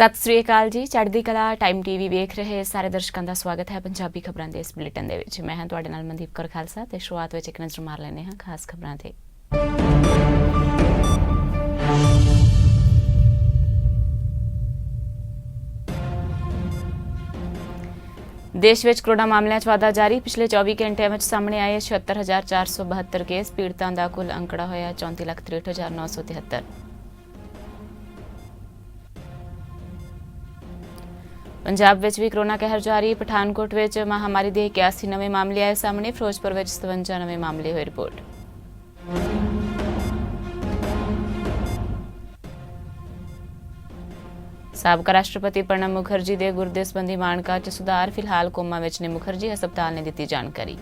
ਸਤਿ ਸ੍ਰੀ ਅਕਾਲ ਜੀ। ਚੜ੍ਹਦੀ ਕਲਾ ਟਾਈਮ ਟੀਵੀ ਵੇਖ ਰਹੇ ਸਾਰੇ ਦਰਸ਼ਕਾਂ ਦਾ ਸਵਾਗਤ ਹੈ ਪੰਜਾਬੀ ਖਬਰਾਂ ਦੇ ਇਸ ਬੁਲੇਟਿਨ ਦੇ ਵਿੱਚ। ਮੈਂ ਹਾਂ ਤੁਹਾਡੇ ਨਾਲ ਮਨਦੀਪ ਕੌਰ ਖਾਲਸਾ ਤੇ ਸ਼ੁਰੂਆਤ ਵਿੱਚ ਇੱਕ ਨਜ਼ਰ ਮਾਰ ਲੈਂਦੇ ਹਾਂ ਖਾਸ ਖਬਰਾਂ ਤੇ। ਦੇਸ਼ ਵਿੱਚ ਕੋਰੋਨਾ ਮਾਮਲਿਆਂ 'ਚ ਵਾਧਾ ਜਾਰੀ। ਪਿਛਲੇ 24 ਘੰਟਿਆਂ ਵਿੱਚ ਸਾਹਮਣੇ ਆਏ 76,472 ਕੇਸ। ਪੀੜਤਾਂ ਦਾ ਕੁੱਲ ਅੰਕੜਾ ਹੋਇਆ 34,63,973। ਪੰਜਾਬ ਵਿੱਚ ਵੀ ਕੋਰੋਨਾ ਕਹਿਰ ਜਾਰੀ। ਪਠਾਨਕੋਟ ਵਿੱਚ ਮਹਾਮਾਰੀ ਦੇ 81 ਨਵੇਂ ਮਾਮਲੇ ਆਏ ਸਾਹਮਣੇ। ਫਿਰੋਜ਼ਪੁਰ ਵਿੱਚ 57 ਨਵੇਂ ਮਾਮਲੇ ਹੋਏ ਰਿਪੋਰਟ। ਸਾਬਕਾ ਰਾਸ਼ਟਰਪਤੀ ਪ੍ਰਣਬ ਮੁਖਰਜੀ ਦੇ ਗੁਰਦੇ ਸੰਬੰਧੀ ਮਾਨਕਾਂ 'ਚ ਸੁਧਾਰ। ਫਿਲਹਾਲ ਕੋਮਾ ਵਿੱਚ ਨੇ ਮੁਖਰਜੀ, ਹਸਪਤਾਲ ਨੇ ਦਿੱਤੀ ਜਾਣਕਾਰੀ।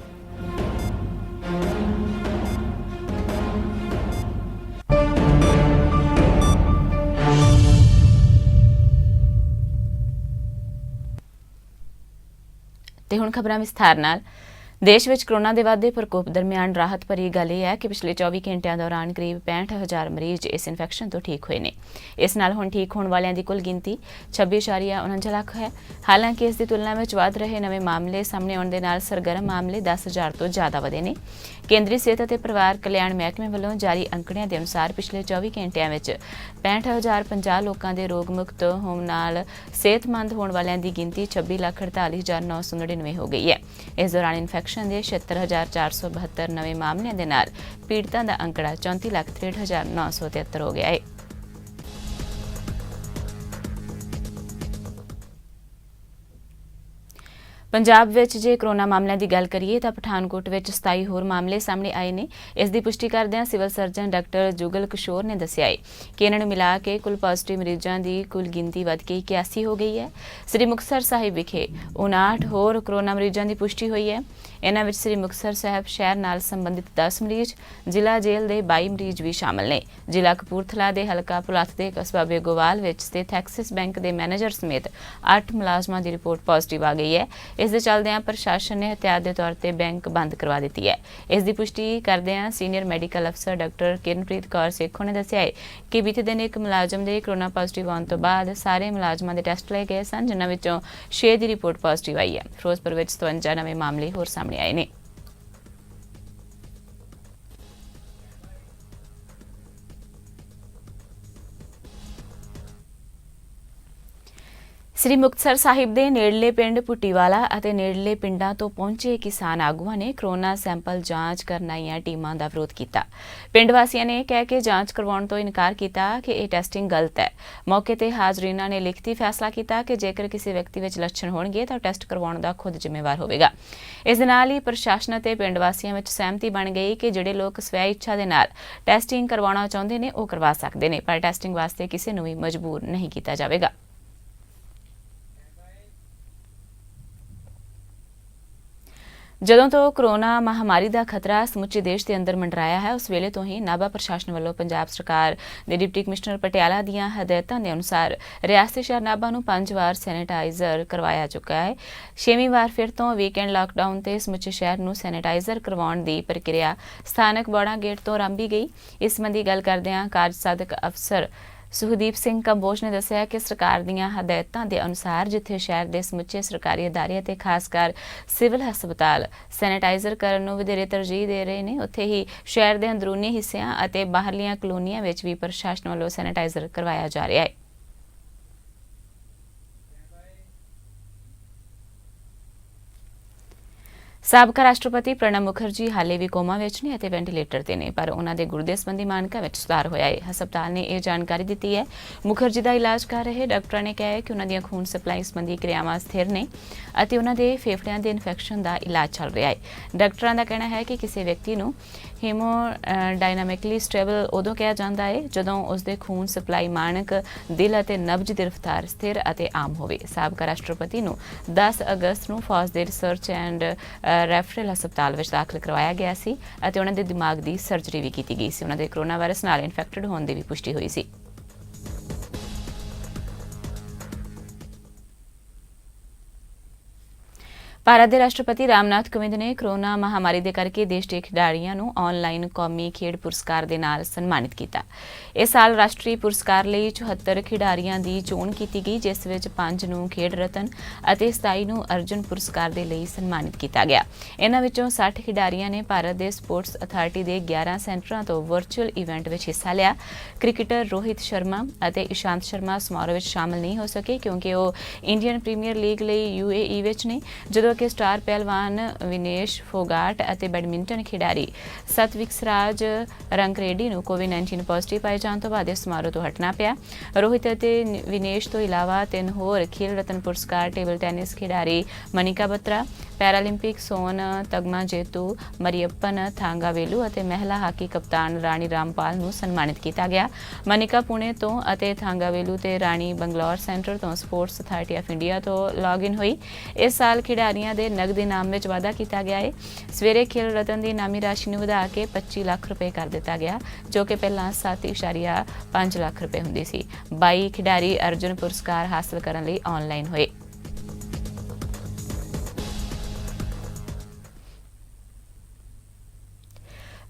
ਤੇ ਹੁਣ ਖਬਰਾਂ ਵਿਸਥਾਰ ਨਾਲ। ਦੇਸ਼ ਵਿੱਚ ਕੋਰੋਨਾ ਦੇ ਵੱਧਦੇ ਪ੍ਰਕੋਪ ਦਰਮਿਆਨ ਰਾਹਤ ਭਰੀ ਗੱਲ ਇਹ ਹੈ ਕਿ ਪਿਛਲੇ 24 ਘੰਟਿਆਂ ਦੌਰਾਨ ਕਰੀਬ 65,000 ਮਰੀਜ਼ ਇਸ ਇਨਫੈਕਸ਼ਨ ਤੋਂ ਠੀਕ ਹੋਏ ਨੇ। ਇਸ ਨਾਲ ਹੁਣ ਠੀਕ ਹੋਣ ਵਾਲਿਆਂ ਦੀ ਕੁੱਲ ਗਿਣਤੀ 26.49 ਲੱਖ ਹੈ। ਹਾਲਾਂਕਿ ਇਸ ਦੀ ਤੁਲਨਾ ਵਿੱਚ ਵੱਧ ਰਹੇ ਨਵੇਂ ਮਾਮਲੇ ਸਾਹਮਣੇ ਆਉਣ ਦੇ ਨਾਲ ਸਰਗਰਮ ਮਾਮਲੇ 10,000 ਤੋਂ ਜ਼ਿਆਦਾ ਵਧੇ ਨੇ। ਕੇਂਦਰੀ ਸਿਹਤ ਅਤੇ ਪਰਿਵਾਰ ਕਲਿਆਣ ਮਹਿਕਮੇ ਵੱਲੋਂ ਜਾਰੀ ਅੰਕੜਿਆਂ ਦੇ ਅਨੁਸਾਰ ਪਿਛਲੇ 24 ਘੰਟਿਆਂ ਵਿੱਚ 65,050 ਲੋਕਾਂ ਦੇ ਰੋਗ ਮੁਕਤ ਹੋਣ ਨਾਲ ਸਿਹਤਮੰਦ ਹੋਣ ਵਾਲਿਆਂ ਦੀ ਗਿਣਤੀ 26,48,999 ਹੋ ਗਈ ਹੈ। ਇਸ ਦੌਰਾਨ ਇਨਫੈਕਸ਼ਨ ਦੇ 76,472 ਨਵੇਂ ਮਾਮਲਿਆਂ ਦੇ ਨਾਲ ਪੀੜਤਾਂ ਦਾ ਅੰਕੜਾ 34,63,973 ਹੋ ਗਿਆ ਹੈ। ਪੰਜਾਬ ਵਿੱਚ ਜੇ ਕੋਰੋਨਾ ਮਾਮਲਿਆਂ ਦੀ ਗੱਲ ਕਰੀਏ ਤਾਂ ਪਠਾਨਕੋਟ ਵਿੱਚ 27 ਹੋਰ ਮਾਮਲੇ ਸਾਹਮਣੇ ਆਏ ਨੇ। ਇਸ ਦੀ ਪੁਸ਼ਟੀ ਕਰਦਿਆਂ ਸਿਵਲ ਸਰਜਨ ਡਾਕਟਰ ਜੁਗਲ ਕਿਸ਼ੋਰ ਨੇ ਦੱਸਿਆ ਹੈ ਕਿ ਇਹਨਾਂ ਨੂੰ ਮਿਲਾ ਕੇ ਕੁੱਲ ਪੋਜ਼ਿਟਿਵ ਮਰੀਜ਼ਾਂ ਦੀ ਕੁੱਲ ਗਿਣਤੀ ਵੱਧ ਕੇ 81 ਹੋ ਗਈ ਹੈ। ਸ੍ਰੀ ਮੁਕਤਸਰ ਸਾਹਿਬ ਵਿਖੇ 59 ਹੋਰ ਕੋਰੋਨਾ ਮਰੀਜ਼ਾਂ ਦੀ ਪੁਸ਼ਟੀ ਹੋਈ ਹੈ। ਇਹਨਾਂ ਵਿੱਚ ਸ੍ਰੀ ਮੁਕਤਸਰ ਸਾਹਿਬ ਸ਼ਹਿਰ ਨਾਲ ਸੰਬੰਧਿਤ 10 ਮਰੀਜ਼, ਜ਼ਿਲ੍ਹਾ ਜੇਲ੍ਹ ਦੇ 22 ਮਰੀਜ਼ ਵੀ ਸ਼ਾਮਲ ਨੇ। ਜ਼ਿਲ੍ਹਾ ਕਪੂਰਥਲਾ ਦੇ ਹਲਕਾ ਭੁਲੱਥ ਦੇ ਕਸਬਾ ਬੇਗੋਵਾਲ ਵਿੱਚ ਸਥਿਤ ਐਕਸਿਸ ਬੈਂਕ ਦੇ ਮੈਨੇਜਰ ਸਮੇਤ 8 ਮੁਲਾਜ਼ਮਾਂ ਦੀ ਰਿਪੋਰਟ ਪੋਜ਼ਿਟਿਵ ਆ ਗਈ ਹੈ। ਇਸ ਦੇ ਚੱਲਦਿਆਂ ਪ੍ਰਸ਼ਾਸਨ ਨੇ ਹਥਿਆਤ ਦੇ ਤੌਰ ਤੇ ਬੈਂਕ ਬੰਦ ਕਰਵਾ ਦਿੱਤੀ ਹੈ। ਇਸ ਦੀ ਪੁਸ਼ਟੀ ਕਰਦਿਆਂ ਸੀਨੀਅਰ ਮੈਡੀਕਲ ਅਫਸਰ ਡਾਕਟਰ ਕਿਰਨਪ੍ਰੀਤ ਕੌਰ ਸੇਖੋਂ ਨੇ ਦੱਸਿਆ ਹੈ ਕਿ ਬੀਤੇ ਦਿਨ ਇੱਕ ਮੁਲਾਜ਼ਮ ਦੇ ਕੋਰੋਨਾ ਪੋਜ਼ਿਟਿਵ ਆਉਣ ਤੋਂ ਬਾਅਦ ਸਾਰੇ ਮੁਲਾਜ਼ਮਾਂ ਦੇ ਟੈਸਟ ਲਏ ਗਏ ਸਨ, ਜਿਨ੍ਹਾਂ ਵਿੱਚੋਂ 6 ਦੀ ਰਿਪੋਰਟ ਪੋਜ਼ਿਟਿਵ ਆਈ ਹੈ। ਫਿਰੋਜ਼ਪੁਰ ਵਿੱਚ 57 ਨਵੇਂ ਮਾਮਲੇ ਹੋਰ ਸਾਹਮਣੇ ਆਏ ਨੇ। ਸ੍ਰੀ ਮੁਕਤਸਰ ਸਾਹਿਬ ਦੇ ਨੇੜਲੇ ਪਿੰਡ ਪੁੱਟੀਵਾਲਾ ਅਤੇ ਨੇੜਲੇ ਪਿੰਡਾਂ ਤੋਂ ਪਹੁੰਚੇ ਕਿਸਾਨ ਆਗੂਆਂ ਨੇ ਕੋਰੋਨਾ ਸੈਂਪਲ ਜਾਂਚ ਕਰਨ ਆਈਆਂ ਟੀਮਾਂ ਦਾ ਵਿਰੋਧ ਕੀਤਾ। ਪਿੰਡ ਵਾਸੀਆਂ ਨੇ ਕਹਿ ਕੇ ਜਾਂਚ ਕਰਵਾਉਣ ਤੋਂ ਇਨਕਾਰ ਕੀਤਾ ਕਿ ਇਹ ਟੈਸਟਿੰਗ ਗਲਤ ਹੈ। ਮੌਕੇ ਤੇ ਹਾਜ਼ਰੀਨਾਂ ਨੇ ਲਿਖਤੀ ਫੈਸਲਾ ਕੀਤਾ ਕਿ ਜੇਕਰ ਕਿਸੇ ਵਿਅਕਤੀ ਵਿੱਚ ਲੱਛਣ ਹੋਣਗੇ ਤਾਂ ਟੈਸਟ ਕਰਵਾਉਣ ਦਾ ਖੁਦ ਜ਼ਿੰਮੇਵਾਰ ਹੋਵੇਗਾ। ਇਸ ਦੇ ਨਾਲ ਹੀ ਪ੍ਰਸ਼ਾਸਨ ਅਤੇ ਪਿੰਡ ਵਾਸੀਆਂ ਵਿੱਚ ਸਹਿਮਤੀ ਬਣ ਗਈ ਕਿ ਜਿਹੜੇ ਲੋਕ ਸਵੈ ਇੱਛਾ ਦੇ ਨਾਲ ਟੈਸਟਿੰਗ ਕਰਵਾਉਣਾ ਚਾਹੁੰਦੇ ਨੇ ਉਹ ਕਰਵਾ ਸਕਦੇ ਨੇ, ਪਰ ਟੈਸਟਿੰਗ ਵਾਸਤੇ ਕਿਸੇ ਨੂੰ ਵੀ ਮਜਬੂਰ ਨਹੀਂ ਕੀਤਾ ਜਾਵੇਗਾ। ਜਦੋਂ ਤੋਂ ਕੋਰੋਨਾ ਮਹਾਮਾਰੀ ਦਾ ਖਤਰਾ ਸਮੁੱਚੇ ਦੇਸ਼ ਦੇ ਅੰਦਰ ਮੰਡਰਾਇਆ ਹੈ, ਉਸ ਵੇਲੇ ਤੋਂ ਹੀ ਨਾਭਾ ਪ੍ਰਸ਼ਾਸਨ ਵੱਲੋਂ ਪੰਜਾਬ ਸਰਕਾਰ ਦੇ ਡਿਪਟੀ ਕਮਿਸ਼ਨਰ ਪਟਿਆਲਾ ਦੀਆਂ ਹਦਾਇਤਾਂ ਦੇ ਅਨੁਸਾਰ ਰਿਆਸਤੀ ਸ਼ਹਿਰ ਨਾਭਾ ਨੂੰ 5 ਵਾਰ ਸੈਨੇਟਾਈਜ਼ਰ ਕਰਵਾਇਆ ਚੁੱਕਾ ਹੈ। 6ਵੀਂ ਵਾਰ ਫਿਰ ਤੋਂ ਵੀਕਐਂਡ ਲਾਕਡਾਊਨ ਤੇ ਸਮੁੱਚੇ ਸ਼ਹਿਰ ਨੂੰ ਸੈਨੇਟਾਈਜ਼ਰ ਕਰਵਾਉਣ ਦੀ ਪ੍ਰਕਿਰਿਆ ਸਥਾਨਕ ਬੋੜਾ ਗੇਟ ਤੋਂ ਆਰੰਭੀ ਗਈ। ਇਸ ਸੰਬੰਧੀ ਗੱਲ ਕਰਦਿਆਂ ਕਾਰਜ ਸਾਧਕ ਅਫਸਰ ਸੁਖਦੀਪ ਸਿੰਘ ਕੰਬੋਜ ਨੇ ਦੱਸਿਆ ਕਿ ਸਰਕਾਰ ਦੀਆਂ ਹਦਾਇਤਾਂ ਦੇ ਅਨੁਸਾਰ ਜਿੱਥੇ ਸ਼ਹਿਰ ਦੇ ਸਮੁੱਚੇ ਸਰਕਾਰੀ ਅਦਾਰੇ ਅਤੇ ਖਾਸ ਕਰ ਸਿਵਲ ਹਸਪਤਾਲ ਸੈਨੇਟਾਈਜ਼ਰ ਕਰਨ ਨੂੰ ਵਧੇਰੇ ਤਰਜੀਹ ਦੇ ਰਹੇ ਨੇ, ਉੱਥੇ ਹੀ ਸ਼ਹਿਰ ਦੇ ਅੰਦਰੂਨੀ ਹਿੱਸਿਆਂ ਅਤੇ ਬਾਹਰਲੀਆਂ ਕਲੋਨੀਆਂ ਵਿੱਚ ਵੀ ਪ੍ਰਸ਼ਾਸਨ ਵੱਲੋਂ ਸੈਨੇਟਾਈਜ਼ਰ ਕਰਵਾਇਆ ਜਾ ਰਿਹਾ ਹੈ। ਸਾਬਕਾ ਰਾਸ਼ਟਰਪਤੀ ਪ੍ਰਣਬ ਮੁਖਰਜੀ ਹਾਲੇ ਵੀ ਕੋਮਾ ਵਿੱਚ ਨੇ ਅਤੇ ਵੈਂਟੀਲੇਟਰ ਤੇ ਨੇ, ਪਰ ਉਹਨਾਂ ਦੇ ਗੁਰਦੇ ਸੰਬੰਧੀ ਮਾਨਕਾਂ ਵਿੱਚ ਸੁਧਾਰ ਹੋਇਆ ਹੈ। ਹਸਪਤਾਲ ਨੇ ਇਹ ਜਾਣਕਾਰੀ ਦਿੱਤੀ ਹੈ। ਮੁਖਰਜੀ ਦਾ ਇਲਾਜ ਕਰ ਰਹੇ ਡਾਕਟਰਾਂ ਨੇ ਕਿਹਾ ਹੈ ਕਿ ਉਹਨਾਂ ਦੀਆਂ ਖੂਨ ਸਪਲਾਈ ਸੰਬੰਧੀ ਕਿਰਿਆਵਾਂ ਸਥਿਰ ਨੇ ਅਤੇ ਉਹਨਾਂ ਦੇ ਫੇਫੜਿਆਂ ਦੇ ਇਨਫੈਕਸ਼ਨ ਦਾ ਇਲਾਜ ਚੱਲ ਰਿਹਾ ਹੈ। ਡਾਕਟਰਾਂ ਦਾ ਕਹਿਣਾ ਹੈ ਕਿ ਕਿਸੇ ਵਿਅਕਤੀ ਨੂੰ ਹੀਮੋਡਾਇਨਾਮਿਕਲੀ ਸਟੇਬਲ ਉਦੋਂ ਕਿਹਾ ਜਾਂਦਾ ਹੈ ਜਦੋਂ ਉਸਦੇ ਖੂਨ ਸਪਲਾਈ ਮਾਨਕ, ਦਿਲ ਅਤੇ ਨਬਜ਼ ਦੀ ਰਫ਼ਤਾਰ ਸਥਿਰ ਅਤੇ ਆਮ ਹੋਵੇ। ਸਾਬਕਾ ਰਾਸ਼ਟਰਪਤੀ ਨੂੰ 10 ਅਗਸਤ ਨੂੰ ਫੌਜ ਦੇ ਰਿਸਰਚ ਐਂਡ ਰੈਫਰਲ ਹਸਪਤਾਲ ਵਿੱਚ ਦਾਖਲ ਕਰਵਾਇਆ ਗਿਆ ਸੀ ਅਤੇ ਉਹਨਾਂ ਦੇ ਦਿਮਾਗ ਦੀ ਸਰਜਰੀ ਵੀ ਕੀਤੀ ਗਈ ਸੀ। ਉਹਨਾਂ ਦੇ ਕੋਰੋਨਾ ਵਾਇਰਸ ਨਾਲ ਇਨਫੈਕਟਡ ਹੋਣ ਦੀ ਵੀ ਪੁਸ਼ਟੀ ਹੋਈ ਸੀ। ਭਾਰਤ ਦੇ ਰਾਸ਼ਟਰਪਤੀ ਰਾਮਨਾਥ ਕੋਵਿੰਦ ਨੇ ਕੋਰੋਨਾ ਮਹਾਮਾਰੀ ਦੇ ਕਰਕੇ ਦੇਸ਼ ਦੇ ਖਿਡਾਰੀਆਂ ਨੂੰ ਆਨਲਾਈਨ ਕੌਮੀ ਖੇਡ ਪੁਰਸਕਾਰ ਦੇ ਨਾਲ ਸਨਮਾਨਿਤ ਕੀਤਾ। ਇਸ ਸਾਲ ਰਾਸ਼ਟਰੀ ਪੁਰਸਕਾਰ ਲਈ 74 ਖਿਡਾਰੀਆਂ ਦੀ ਚੋਣ ਕੀਤੀ ਗਈ, ਜਿਸ ਵਿੱਚ 5 ਨੂੰ ਖੇਡ ਰਤਨ ਅਤੇ 27 ਨੂੰ ਅਰਜੁਨ ਪੁਰਸਕਾਰ ਦੇ ਲਈ ਸਨਮਾਨਿਤ ਕੀਤਾ ਗਿਆ। ਇਨ੍ਹਾਂ ਵਿੱਚੋਂ 60 ਖਿਡਾਰੀਆਂ ਨੇ ਭਾਰਤ ਦੇ ਸਪੋਰਟਸ ਅਥਾਰਟੀ ਦੇ 11 ਸੈਂਟਰਾਂ ਤੋਂ ਵਰਚੁਅਲ ਇਵੈਂਟ ਵਿੱਚ ਹਿੱਸਾ ਲਿਆ। ਕ੍ਰਿਕਟਰ ਰੋਹਿਤ ਸ਼ਰਮਾ ਅਤੇ ਇਸ਼ਾਂਤ ਸ਼ਰਮਾ ਸਮਾਰੋਹ ਵਿੱਚ ਸ਼ਾਮਲ ਨਹੀਂ ਹੋ ਸਕੇ ਕਿਉਂਕਿ ਉਹ ਇੰਡੀਅਨ ਪ੍ਰੀਮੀਅਰ ਲੀਗ ਲਈ UAE ਵਿੱਚ ਨੇ, ਜਦੋਂ ਕਿ ਸਟਾਰ ਪਹਿਲਵਾਨ ਵਿਨੇਸ਼ ਫੋਗਾਟ ਅਤੇ ਬੈਡਮਿੰਟਨ ਖਿਡਾਰੀ ਸਤਵਿਕਸਰਾਜ ਰੰਗਰੇਡੀ ਨੂੰ ਕੋਵਿਡ-19 ਪੋਜ਼ਿਟਿਵ ਪਾਏ ਜਾਣ ਤੋਂ ਬਾਅਦ ਇਸ ਸਮਾਰੋਹ ਤੋਂ ਹਟਣਾ ਪਿਆ। ਰੋਹਿਤ ਅਤੇ ਵਿਨੇਸ਼ ਤੋਂ ਇਲਾਵਾ 3 ਹੋਰ ਖੇਲ ਰਤਨ ਪੁਰਸਕਾਰ ਟੇਬਲ ਟੈਨਿਸ ਖਿਡਾਰੀ ਮਨੀਕਾ ਬੱਤਰਾ, ਪੈਰਾਲੰਪਿਕ ਸੋਨ ਤਗਮਾ ਜੇਤੂ ਮਰੀਅੱਪਨ ਥਾਂਗਾਵੇਲੂ ਅਤੇ ਮਹਿਲਾ ਹਾਕੀ ਕਪਤਾਨ ਰਾਣੀ ਰਾਮਪਾਲ ਨੂੰ ਸਨਮਾਨਿਤ ਕੀਤਾ ਗਿਆ। ਮਨੀਕਾ ਪੁਣੇ ਤੋਂ ਅਤੇ ਥਾਂਗਾਵੇਲੂ ਤੇ ਰਾਣੀ ਬੰਗਲੌਰ ਸੈਂਟਰ ਤੋਂ ਸਪੋਰਟਸ ਅਥਾਰਟੀ ਆਫ ਇੰਡੀਆ ਤੋਂ ਲੌਗਇਨ ਹੋਈ। ਇਸ ਸਾਲ ਖਿਡਾਰੀਆਂ ਦੇ ਨਗਦ ਇਨਾਮ ਵਿੱਚ ਵਾਧਾ ਕੀਤਾ ਗਿਆ ਹੈ। ਸਵੇਰੇ ਖੇਲ ਰਤਨ ਦੀ ਇਨਾਮੀ ਰਾਸ਼ੀ ਨੂੰ ਵਧਾ ਕੇ 25 ਲੱਖ ਰੁਪਏ ਕਰ ਦਿੱਤਾ ਗਿਆ, ਜੋ ਕਿ ਪਹਿਲਾਂ 7.5 ਲੱਖ ਰੁਪਏ ਹੁੰਦੀ ਸੀ। 22 ਖਿਡਾਰੀ ਅਰਜੁਨ ਪੁਰਸਕਾਰ ਹਾਸਲ ਕਰਨ ਲਈ ਆਨਲਾਈਨ ਹੋਏ।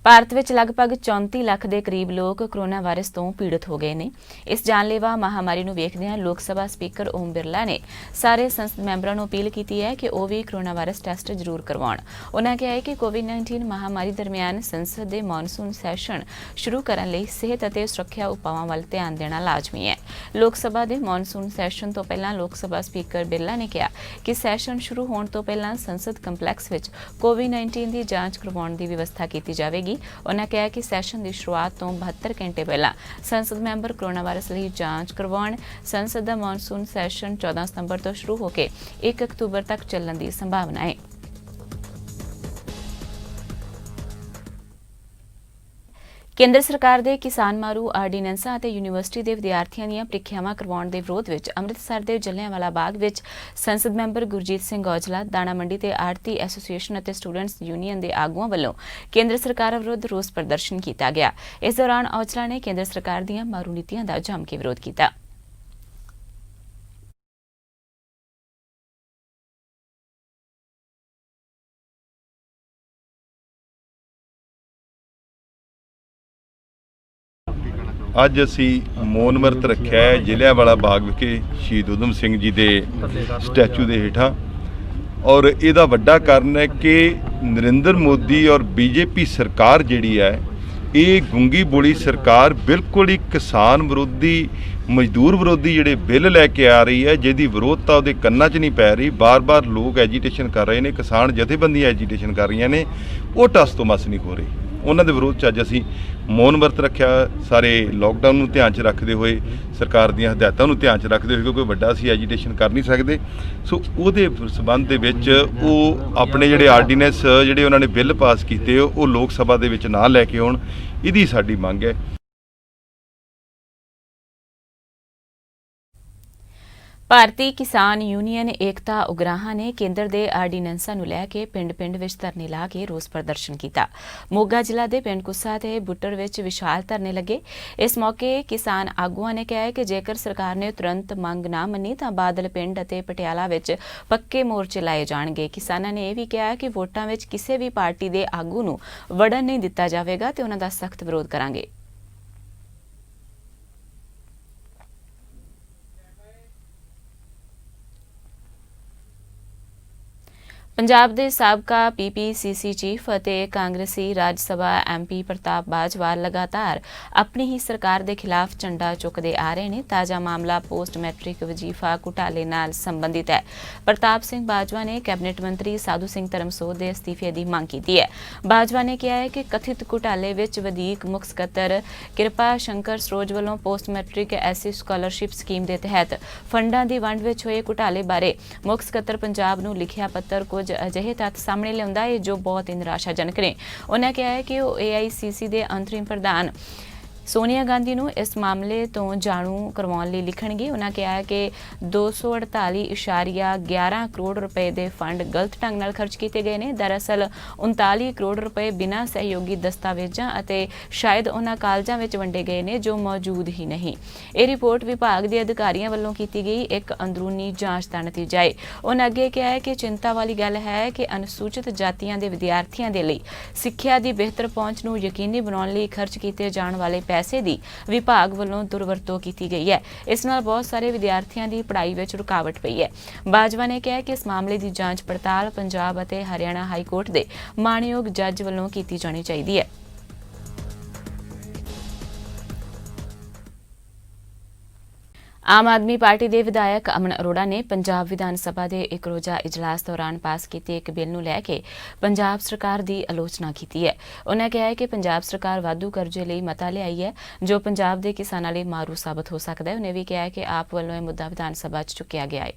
ਭਾਰਤ ਵਿੱਚ ਲਗਭਗ 34 ਲੱਖ ਦੇ ਕਰੀਬ ਲੋਕ ਕੋਰੋਨਾ ਵਾਇਰਸ ਤੋਂ ਪੀੜਤ ਹੋ ਗਏ ਨੇ। ਇਸ ਜਾਨਲੇਵਾ ਮਹਾਮਾਰੀ ਨੂੰ ਵੇਖਦਿਆਂ ਲੋਕ ਸਭਾ ਸਪੀਕਰ ਓਮ ਬਿਰਲਾ ਨੇ ਸਾਰੇ ਸੰਸਦ ਮੈਂਬਰਾਂ ਨੂੰ ਅਪੀਲ ਕੀਤੀ ਹੈ ਕਿ ਉਹ ਵੀ ਕੋਰੋਨਾ ਵਾਇਰਸ ਟੈਸਟ ਜ਼ਰੂਰ ਕਰਵਾਉਣ। ਉਨ੍ਹਾਂ ਕਿਹਾ ਹੈ ਕਿ ਕੋਵਿਡ-19 ਮਹਾਮਾਰੀ ਦਰਮਿਆਨ ਸੰਸਦ ਦੇ ਮੌਨਸੂਨ ਸੈਸ਼ਨ ਸ਼ੁਰੂ ਕਰਨ ਲਈ ਸਿਹਤ ਅਤੇ ਸੁਰੱਖਿਆ ਉਪਾਵਾਂ ਵੱਲ ਧਿਆਨ ਦੇਣਾ ਲਾਜ਼ਮੀ ਹੈ। ਲੋਕ ਸਭਾ ਦੇ ਮੌਨਸੂਨ ਸੈਸ਼ਨ ਤੋਂ ਪਹਿਲਾਂ ਲੋਕ ਸਭਾ ਸਪੀਕਰ ਬਿਰਲਾ ਨੇ ਕਿਹਾ ਕਿ ਸੈਸ਼ਨ ਸ਼ੁਰੂ ਹੋਣ ਤੋਂ ਪਹਿਲਾਂ ਸੰਸਦ ਕੰਪਲੈਕਸ ਵਿੱਚ ਕੋਵਿਡ-19 ਦੀ ਜਾਂਚ ਕਰਵਾਉਣ ਦੀ ਵਿਵਸਥਾ ਕੀਤੀ ਜਾਵੇਗੀ। ਉਨ੍ਹਾਂ ਕਿਹਾ ਕਿ ਸੈਸ਼ਨ ਦੀ ਸ਼ੁਰੂਆਤ ਤੋਂ 72 ਘੰਟੇ ਪਹਿਲਾਂ ਸੰਸਦ ਮੈਂਬਰ ਕੋਰੋਨਾ ਵਾਇਰਸ ਲਈ ਜਾਂਚ ਕਰਵਾਉਣ। ਸੰਸਦ ਦਾ ਮੌਨਸੂਨ ਸੈਸ਼ਨ 14 ਸਤੰਬਰ ਤੋਂ ਸ਼ੁਰੂ ਹੋ ਕੇ 1 ਅਕਤੂਬਰ ਤੱਕ ਚੱਲਣ ਦੀ ਸੰਭਾਵਨਾ ਹੈ। ਕੇਂਦਰ ਸਰਕਾਰ ਦੇ ਕਿਸਾਨ ਮਾਰੂ ਆਰਡੀਨੈਂਸਾਂ ਅਤੇ ਯੂਨੀਵਰਸਿਟੀ ਦੇ ਵਿਦਿਆਰਥੀਆਂ ਦੀਆਂ ਪ੍ਰੀਖਿਆਵਾਂ ਕਰਵਾਉਣ ਦੇ ਵਿਰੋਧ ਵਿੱਚ ਅੰਮ੍ਰਿਤਸਰ ਦੇ ਜਲ੍ਹਿਆਂਵਾਲਾ ਬਾਗ ਵਿੱਚ ਸੰਸਦ ਮੈਂਬਰ ਗੁਰਜੀਤ ਸਿੰਘ ਔਜਲਾ, ਦਾਣਾ ਮੰਡੀ ਤੇ ਆੜ੍ਹਤੀ ਐਸੋਸੀਏਸ਼ਨ ਅਤੇ ਸਟੂਡੈਂਟਸ ਯੂਨੀਅਨ ਦੇ ਆਗੂਆਂ ਵੱਲੋਂ ਕੇਂਦਰ ਸਰਕਾਰ ਵਿਰੁੱਧ ਰੋਸ ਪ੍ਰਦਰਸ਼ਨ ਕੀਤਾ ਗਿਆ। ਇਸ ਦੌਰਾਨ ਔਜਲਾ ਨੇ ਕੇਂਦਰ ਸਰਕਾਰ ਦੀਆਂ ਮਾਰੂ ਨੀਤੀਆਂ ਦਾ ਜੰਮ ਕੇ ਵਿਰੋਧ ਕੀਤਾ। ਅੱਜ ਅਸੀਂ ਮੌਨ ਵਰਤ ਰੱਖਿਆ ਹੈ ਜਲ੍ਹਿਆਂਵਾਲਾ ਬਾਗ ਵਿਖੇ ਸ਼ਹੀਦ ਊਧਮ ਸਿੰਘ ਜੀ ਦੇ ਸਟੈਚੂ ਦੇ ਹੇਠਾਂ। ਔਰ ਇਹਦਾ ਵੱਡਾ ਕਾਰਨ ਹੈ ਕਿ ਨਰਿੰਦਰ ਮੋਦੀ ਔਰ BJP ਸਰਕਾਰ ਜਿਹੜੀ ਹੈ ਇਹ ਗੁੰਗੀ ਬੋਲੀ ਸਰਕਾਰ ਬਿਲਕੁਲ ਹੀ ਕਿਸਾਨ ਵਿਰੋਧੀ, ਮਜ਼ਦੂਰ ਵਿਰੋਧੀ ਜਿਹੜੇ ਬਿੱਲ ਲੈ ਕੇ ਆ ਰਹੀ ਹੈ, ਜਿਹਦੀ ਵਿਰੋਧਤਾ ਉਹਦੇ ਕੰਨਾਂ 'ਚ ਨਹੀਂ ਪੈ ਰਹੀ। ਬਾਰ-ਬਾਰ ਲੋਕ ਐਜੀਟੇਸ਼ਨ ਕਰ ਰਹੇ ਨੇ, ਕਿਸਾਨ ਜਥੇਬੰਦੀਆਂ ਐਜੀਟੇਸ਼ਨ ਕਰ ਰਹੀਆਂ ਨੇ, ਉਹ ਟਸ ਤੋਂ ਮਸ ਨਹੀਂ ਹੋ ਰਹੀ। ਉਹਨਾਂ ਦੇ ਵਿਰੋਧ 'ਚ ਅੱਜ ਅਸੀਂ ਮੌਨ ਵਰਤ ਰੱਖਿਆ। ਸਾਰੇ ਲੋਕਡਾਊਨ ਨੂੰ ਧਿਆਨ 'ਚ ਰੱਖਦੇ ਹੋਏ, ਸਰਕਾਰ ਦੀਆਂ ਹਦਾਇਤਾਂ ਨੂੰ ਧਿਆਨ 'ਚ ਰੱਖਦੇ ਹੋਏ, ਕਿਉਂਕਿ ਵੱਡਾ ਅਸੀਂ ਐਜੀਟੇਸ਼ਨ ਕਰ ਨਹੀਂ ਸਕਦੇ। ਸੋ ਉਹਦੇ ਸੰਬੰਧ ਦੇ ਵਿੱਚ ਉਹ ਆਪਣੇ ਜਿਹੜੇ ਆਰਡੀਨੈਂਸ, ਜਿਹੜੇ ਉਹਨਾਂ ਨੇ ਬਿੱਲ ਪਾਸ ਕੀਤੇ, ਉਹ ਲੋਕ ਸਭਾ ਦੇ ਵਿੱਚ ਨਾ ਲੈ ਕੇ ਆਉਣ, ਇਹਦੀ ਸਾਡੀ ਮੰਗ ਹੈ। ਭਾਰਤੀ ਕਿਸਾਨ ਯੂਨੀਅਨ ਏਕਤਾ ਉਗਰਾਹਾਂ ਨੇ ਕੇਂਦਰ ਦੇ ਆਰਡੀਨੈਂਸਾਂ ਨੂੰ ਲੈ ਕੇ ਪਿੰਡ-ਪਿੰਡ ਵਿੱਚ ਧਰਨੇ ਲਾ ਕੇ ਰੋਸ ਪ੍ਰਦਰਸ਼ਨ ਕੀਤਾ। ਮੋਗਾ ਜ਼ਿਲ੍ਹਾ ਦੇ ਪਿੰਡ ਕੁੱਸਾ ਤੇ ਬੁੱਟਰ ਵਿੱਚ ਵਿਸ਼ਾਲ ਧਰਨੇ ਲੱਗੇ। ਇਸ ਮੌਕੇ ਕਿਸਾਨ ਆਗੂਆਂ ਨੇ ਕਿਹਾ ਕਿ ਜੇਕਰ ਸਰਕਾਰ ਨੇ ਤੁਰੰਤ ਮੰਗ ਨਾ ਮੰਨੀ ਤਾਂ ਬਾਦਲ ਪਿੰਡ ਅਤੇ ਪਟਿਆਲਾ ਵਿੱਚ ਪੱਕੇ ਮੋਰਚੇ ਲਾਏ ਜਾਣਗੇ। ਕਿਸਾਨਾਂ ਨੇ ਇਹ ਵੀ ਕਿਹਾ ਕਿ ਵੋਟਾਂ ਵਿੱਚ ਕਿਸੇ ਵੀ ਪਾਰਟੀ ਦੇ ਆਗੂ ਨੂੰ ਵੜਨ ਨਹੀਂ ਦਿੱਤਾ ਜਾਵੇਗਾ ਤੇ ਉਹਨਾਂ ਦਾ ਸਖਤ ਵਿਰੋਧ ਕਰਾਂਗੇ। ਪੰਜਾਬ ਦੇ ਸਾਬਕਾ PPCC ਚੀਫ ਅਤੇ ਕਾਂਗਰਸੀ ਰਾਜ ਸਭਾ MP ਪ੍ਰਤਾਪ ਬਾਜਵਾ ਲਗਾਤਾਰ ਆਪਣੀ ਹੀ ਸਰਕਾਰ ਦੇ ਖਿਲਾਫ ਝੰਡਾ ਚੁੱਕਦੇ ਆ ਰਹੇ ਨੇ। ਤਾਜ਼ਾ ਮਾਮਲਾ ਪੋਸਟ ਮੈਟ੍ਰਿਕ ਵਜ਼ੀਫਾ ਘੁਟਾਲੇ ਨਾਲ ਸੰਬੰਧਿਤ ਹੈ। ਪ੍ਰਤਾਪ ਸਿੰਘ ਬਾਜਵਾ ਨੇ ਕੈਬਨਿਟ ਮੰਤਰੀ ਸਾਧੂ ਸਿੰਘ ਧਰਮਸੋਤ ਦੇ ਅਸਤੀਫੇ ਦੀ ਮੰਗ ਕੀਤੀ ਹੈ। ਬਾਜਵਾ ਨੇ ਕਿਹਾ ਹੈ ਕਿ ਕਥਿਤ ਘੁਟਾਲੇ ਵਿੱਚ ਵਧੀਕ ਮੁੱਖ ਸਕੱਤਰ ਕਿਰਪਾ ਸ਼ੰਕਰ ਸਰੋਜ ਵੱਲੋਂ post matric SC scholarship scheme ਦੇ ਤਹਿਤ ਫੰਡਾਂ ਦੀ ਵੰਡ ਵਿੱਚ ਹੋਏ ਘੁਟਾਲੇ ਬਾਰੇ ਮੁੱਖ ਸਕੱਤਰ ਪੰਜਾਬ ਨੂੰ ਲਿਖਿਆ ਪੱਤਰ ਕੁਝ ਅਜਿਹੇ ਤੱਥ ਸਾਹਮਣੇ ਲਿਆਉਂਦਾ ਹੈ ਜੋ ਬਹੁਤ ਹੀ ਨਿਰਾਸ਼ਾਜਨਕ ਨੇ। ਉਹਨਾਂ ਕਿਹਾ ਹੈ ਕਿ ਉਹ AICC ਦੇ ਅੰਤਰਿਮ ਪ੍ਰਧਾਨ ਸੋਨੀਆ ਗਾਂਧੀ ਨੂੰ ਇਸ ਮਾਮਲੇ ਤੋਂ ਜਾਣੂ ਕਰਵਾਉਣ ਲਈ ਲਿਖਣਗੇ। ਉਹਨਾਂ ਕਿਹਾ ਕਿ 248.11 ਕਰੋੜ ਰੁਪਏ ਦੇ ਫੰਡ ਗਲਤ ਢੰਗ ਨਾਲ ਖਰਚ ਕੀਤੇ ਗਏ ਨੇ। ਦਰਅਸਲ 39 ਕਰੋੜ ਰੁਪਏ ਬਿਨਾਂ ਸਹਿਯੋਗੀ ਦਸਤਾਵੇਜ਼ਾਂ ਅਤੇ ਸ਼ਾਇਦ ਉਹਨਾਂ ਕਾਲਜਾਂ ਵਿੱਚ ਵੰਡੇ ਗਏ ਨੇ ਜੋ ਮੌਜੂਦ ਹੀ ਨਹੀਂ। ਇਹ ਰਿਪੋਰਟ ਵਿਭਾਗ ਦੇ ਅਧਿਕਾਰੀਆਂ ਵੱਲੋਂ ਕੀਤੀ ਗਈ ਇੱਕ ਅੰਦਰੂਨੀ ਜਾਂਚ ਦਾ ਨਤੀਜਾ ਹੈ। ਉਹਨਾਂ ਅੱਗੇ ਕਿਹਾ ਹੈ ਕਿ ਚਿੰਤਾ ਵਾਲੀ ਗੱਲ ਹੈ ਕਿ ਅਨੁਸੂਚਿਤ ਜਾਤੀਆਂ ਦੇ ਵਿਦਿਆਰਥੀਆਂ ਦੇ ਲਈ ਸਿੱਖਿਆ ਦੀ ਬਿਹਤਰ ਪਹੁੰਚ ਨੂੰ ਯਕੀਨੀ ਬਣਾਉਣ ਲਈ ਖਰਚ ਕੀਤੇ ਜਾਣ ਵਾਲੇ ਪੈਸੇ ਦੀ ਵਿਭਾਗ ਵੱਲੋਂ ਦੁਰਵਰਤੋਂ ਕੀਤੀ ਗਈ ਹੈ। ਇਸ ਨਾਲ ਬਹੁਤ ਸਾਰੇ ਵਿਦਿਆਰਥੀਆਂ ਦੀ ਪੜ੍ਹਾਈ ਵਿੱਚ ਰੁਕਾਵਟ ਪਈ ਹੈ। ਬਾਜਵਾ ਨੇ ਕਿਹਾ ਕਿ ਇਸ ਮਾਮਲੇ ਦੀ ਜਾਂਚ ਪੜਤਾਲ ਪੰਜਾਬ ਅਤੇ ਹਰਿਆਣਾ ਹਾਈ ਕੋਰਟ ਦੇ ਮਾਣਯੋਗ ਜੱਜ ਵੱਲੋਂ ਕੀਤੀ ਜਾਣੀ ਚਾਹੀਦੀ ਹੈ। ਆਮ ਆਦਮੀ ਪਾਰਟੀ ਦੇ ਵਿਧਾਇਕ ਅਮਨ ਅਰੋੜਾ ਨੇ ਪੰਜਾਬ ਵਿਧਾਨ ਸਭਾ ਦੇ ਇੱਕ ਰੋਜ਼ਾ ਇਜਲਾਸ ਦੌਰਾਨ ਪਾਸ ਕੀਤੇ ਇੱਕ ਬਿੱਲ ਨੂੰ ਲੈ ਕੇ ਪੰਜਾਬ ਸਰਕਾਰ ਦੀ ਆਲੋਚਨਾ ਕੀਤੀ ਹੈ। ਉਨ੍ਹਾਂ ਕਿਹਾ ਹੈ ਕਿ ਪੰਜਾਬ ਸਰਕਾਰ ਵਾਧੂ ਕਰਜ਼ੇ ਲਈ ਮਤਾ ਲਿਆਈ ਹੈ ਜੋ ਪੰਜਾਬ ਦੇ ਕਿਸਾਨਾਂ ਲਈ ਮਾਰੂ ਸਾਬਤ ਹੋ ਸਕਦਾ ਹੈ। ਉਹਨੇ ਵੀ ਕਿਹਾ ਹੈ ਕਿ ਆਪ ਵੱਲੋਂ ਇਹ ਮੁੱਦਾ ਵਿਧਾਨ ਸਭਾ 'ਚ ਚੁੱਕਿਆ ਗਿਆ ਹੈ।